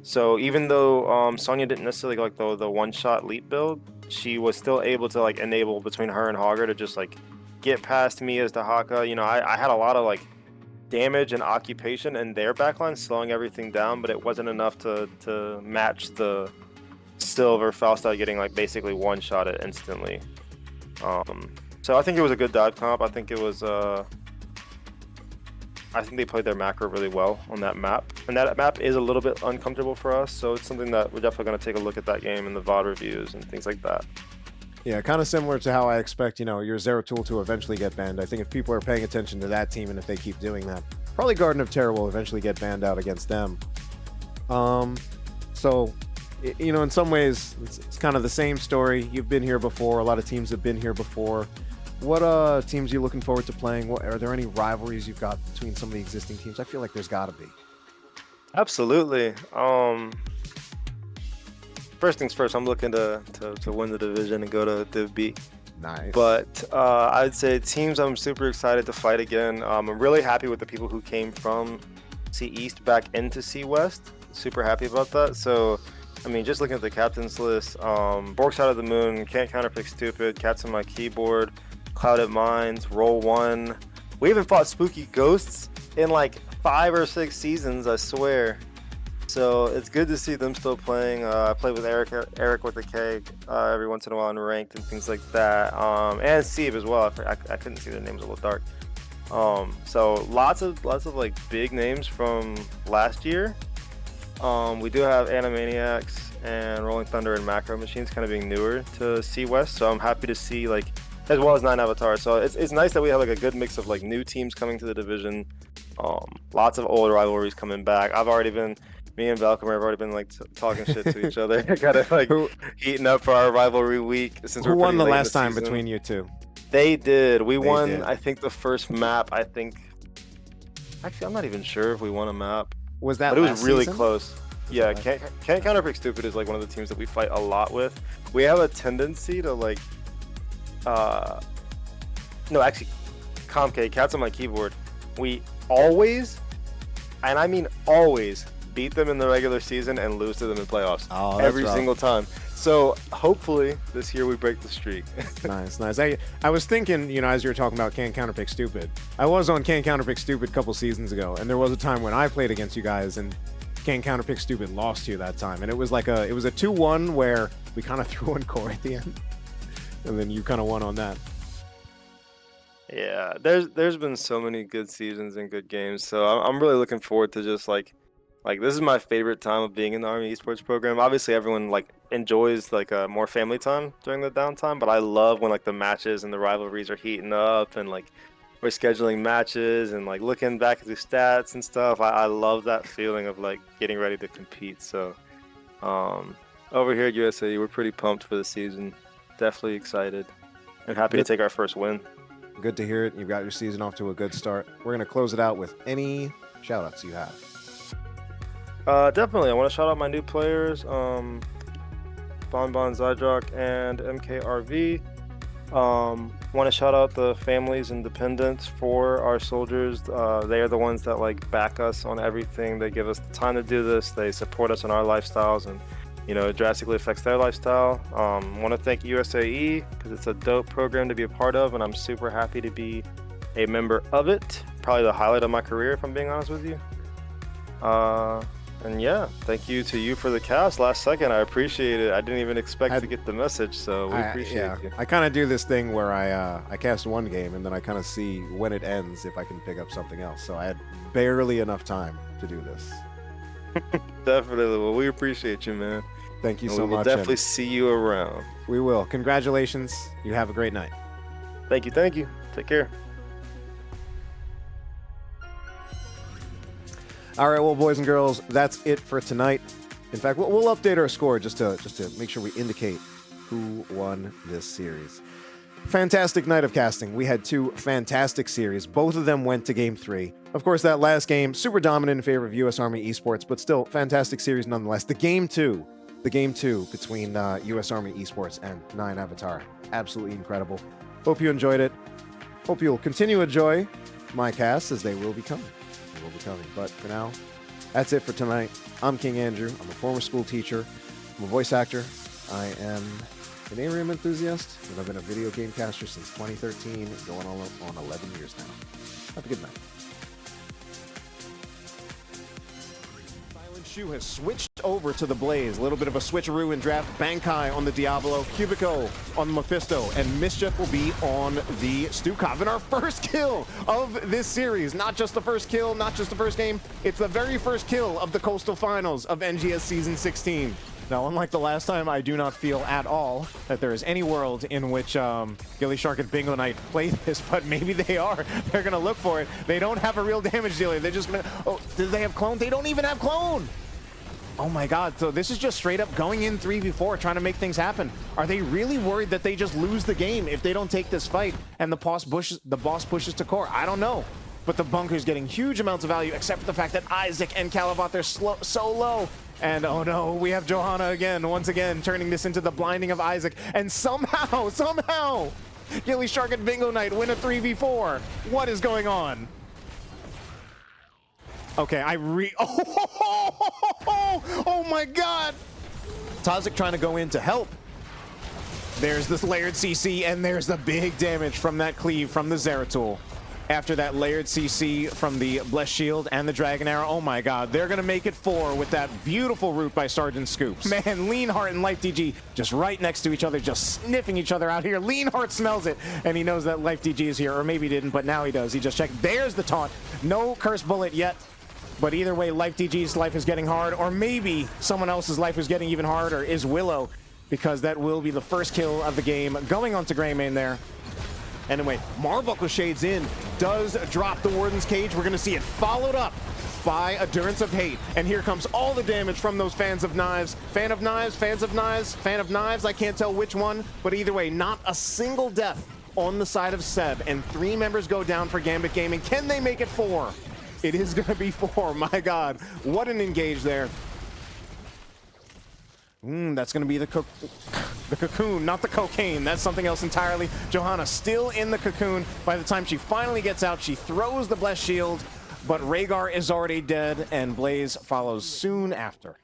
So even though Sonya didn't necessarily go like the one-shot leap build, she was still able to like enable between her and Hogger to just like get past me as the Haka. I had a lot of like damage and occupation in their backline, slowing everything down, but it wasn't enough to match the Silver Falstad getting like basically one-shotted instantly. So I think it was a good dive comp. I think it was I think they played their macro really well on that map, and that map is a little bit uncomfortable for us. So it's something that we're definitely going to take a look at that game in the VOD reviews and things like that. Yeah, kind of similar to how I expect, your Zeratul to eventually get banned. I think if people are paying attention to that team and if they keep doing that, probably Garden of Terror will eventually get banned out against them. So, in some ways, it's kind of the same story. You've been here before. A lot of teams have been here before. What teams are you looking forward to playing? Are there any rivalries you've got between some of the existing teams? I feel like there's got to be. Absolutely. First things first, I'm looking to win the division and go to Div B. Nice. But I'd say teams I'm super excited to fight again. I'm really happy with the people who came from C East back into C West. Super happy about that. So, I mean, just looking at the captains list, Bork's Out of the Moon, Can't Counterpick Stupid, Cats on My Keyboard, Clouded Minds, Roll One. We haven't fought Spooky Ghosts in like 5 or 6 seasons, I swear. So it's good to see them still playing. I play with Eric with a K every once in a while in ranked and things like that. And Steve as well. I couldn't see their names a little dark. So lots of like big names from last year. We do have Animaniacs and Rolling Thunder and Macro Machines kind of being newer to C West. So I'm happy to see like, as well as 9 Avatara. So it's nice that we have like a good mix of like new teams coming to the division. Lots of old rivalries coming back. Me and Valkymer have already been like talking shit to each other. Kind of like heating up for our rivalry week. Since Who we're won the late in last time season. between you two? They did. We won, did. I think, the first map. Actually, I'm not even sure if we won a map. Was that But it was last really season? close. Yeah, Can't Counterpick Stupid is like one of the teams that we fight a lot with. We have a tendency to like, no, actually, Comk, Cats on My Keyboard. We always, and I mean always, beat them in the regular season and lose to them in playoffs. Oh, that's every rough. single time. So hopefully this year we break the streak. Nice. I was thinking, as you were talking about Can't Counterpick Stupid. I was on Can't Counterpick Stupid a couple seasons ago, and there was a time when I played against you guys, and Can't Counterpick Stupid lost to you that time, and it was a 2-1 where we kind of threw in core at the end, and then you kind of won on that. Yeah, there's been so many good seasons and good games. So I'm really looking forward to just like this is my favorite time of being in the Army Esports program. Obviously, everyone like enjoys like more family time during the downtime, but I love when like the matches and the rivalries are heating up and like we're scheduling matches and like looking back at the stats and stuff. I love that feeling of like getting ready to compete. So over here at USAE, we're pretty pumped for the season. Definitely excited and happy to take our first win. Good to hear it. You've got your season off to a good start. We're going to close it out with any shout-outs you have. Definitely. I want to shout out my new players, Bon Zydrock and MKRV. Want to shout out the families and dependents for our soldiers. They are the ones that like back us on everything. They give us the time to do this. They support us in our lifestyles, and it drastically affects their lifestyle. Want to thank USAE because it's a dope program to be a part of, and I'm super happy to be a member of it. Probably the highlight of my career, if I'm being honest with you. And yeah, thank you to you for the cast last second. I appreciate it. I didn't even expect to get the message, so we appreciate you. I kind of do this thing where I cast one game and then I kind of see when it ends if I can pick up something else. So I had barely enough time to do this. Definitely. Well, we appreciate you, man. Thank you And so we will much. definitely and see you around. We will. Congratulations. You have a great night. Thank you. Take care. All right, well, boys and girls, that's it for tonight. In fact, we'll update our score just to make sure we indicate who won this series. Fantastic night of casting. We had 2 fantastic series. Both of them went to Game 3. Of course, that last game, super dominant in favor of U.S. Army Esports, but still, fantastic series nonetheless. The Game 2 between U.S. Army Esports and 9 Avatara. Absolutely incredible. Hope you enjoyed it. Hope you'll continue to enjoy my casts as they will be coming. But for now, that's it for tonight. I'm King Andrew. I'm a former school teacher. I'm a voice actor. I am an ARAM enthusiast, and I've been a video game caster since 2013, going on 11 years now. Have a good night. Shu has switched over to the Blaze. A little bit of a switcheroo in draft. Bankai on the Diablo, Cubico on the Mephisto, and Mischief will be on the Stukov. And our first kill of this series. Not just the first kill, not just the first game. It's the very first kill of the Coastal Finals of NGS Season 16. Now, unlike the last time, I do not feel at all that there is any world in which Gilly Shark and Bingo Knight play this, but maybe they are. They're going to look for it. They don't have a real damage dealer. They're just going to... Oh, do they have clone? They don't even have clone! Oh my god, so this is just straight up going in 3v4, trying to make things happen. Are they really worried that they just lose the game if they don't take this fight and the boss pushes to core? I don't know. But the bunker's getting huge amounts of value, except for the fact that Isaac and Calavat are so low. And oh no, we have Johanna again, once again, turning this into the blinding of Isaac. And somehow, Gilly Shark and Bingo Knight win a 3v4. What is going on? Okay, oh my god! Tazik trying to go in to help. There's this layered CC, and there's the big damage from that cleave from the Zeratul. After that layered CC from the Blessed Shield and the Dragon Arrow, oh my god, they're gonna make it 4 with that beautiful root by Sergeant Scoops. Man, Leanheart and Life DG just right next to each other, just sniffing each other out here. Leanheart smells it, and he knows that Life DG is here, or maybe he didn't, but now he does. He just checked. There's the taunt. No curse bullet yet, but either way, Life DG's life is getting hard, or maybe someone else's life is getting even harder is Willow, because that will be the first kill of the game going on to Greymane there. Anyway, Marbuckle Shades in, does drop the Warden's Cage. We're going to see it followed up by Endurance of Hate. And here comes all the damage from those fans of knives. Fan of knives, fans of knives, fan of knives. I can't tell which one, but either way, not a single death on the side of Seb. And 3 members go down for Gambit Gaming. Can they make it 4? It is going to be 4. My god, what an engage there. That's going to be the cocoon, not the cocaine. That's something else entirely. Johanna still in the cocoon. By the time she finally gets out, she throws the Blessed Shield, but Rhaegar is already dead, and Blaze follows soon after.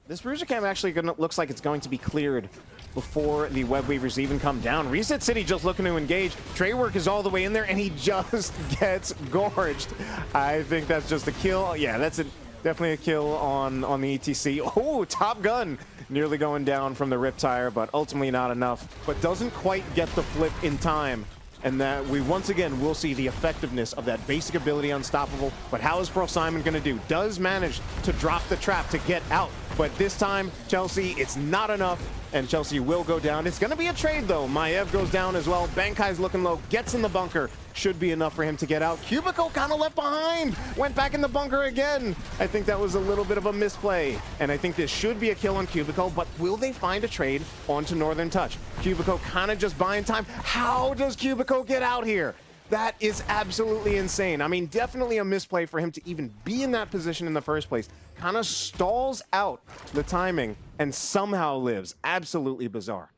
This Bruiser Cam actually looks like it's going to be cleared before the Web Weavers even come down. Reset City just looking to engage. Treywork is all the way in there, and he just gets gorged. I think that's just a kill. Yeah, that's definitely a kill on the ETC. Oh, Top Gun nearly going down from the Riptire, but ultimately not enough. But doesn't quite get the flip in time. And that we once again will see the effectiveness of that basic ability Unstoppable. But how is Pearl Simon going to do? Does manage to drop the trap to get out. But this time, Chelsea, it's not enough. And Chelsea will go down. It's going to be a trade, though. Maev goes down as well. Bankai's looking low. Gets in the bunker. Should be enough for him to get out. Cubico kind of left behind. Went back in the bunker again. I think that was a little bit of a misplay. And I think this should be a kill on Cubico. But will they find a trade onto Northern Touch? Cubico kind of just buying time. How does Cubico get out here? That is absolutely insane. I mean, definitely a misplay for him to even be in that position in the first place. Kind of stalls out the timing and somehow lives. Absolutely bizarre.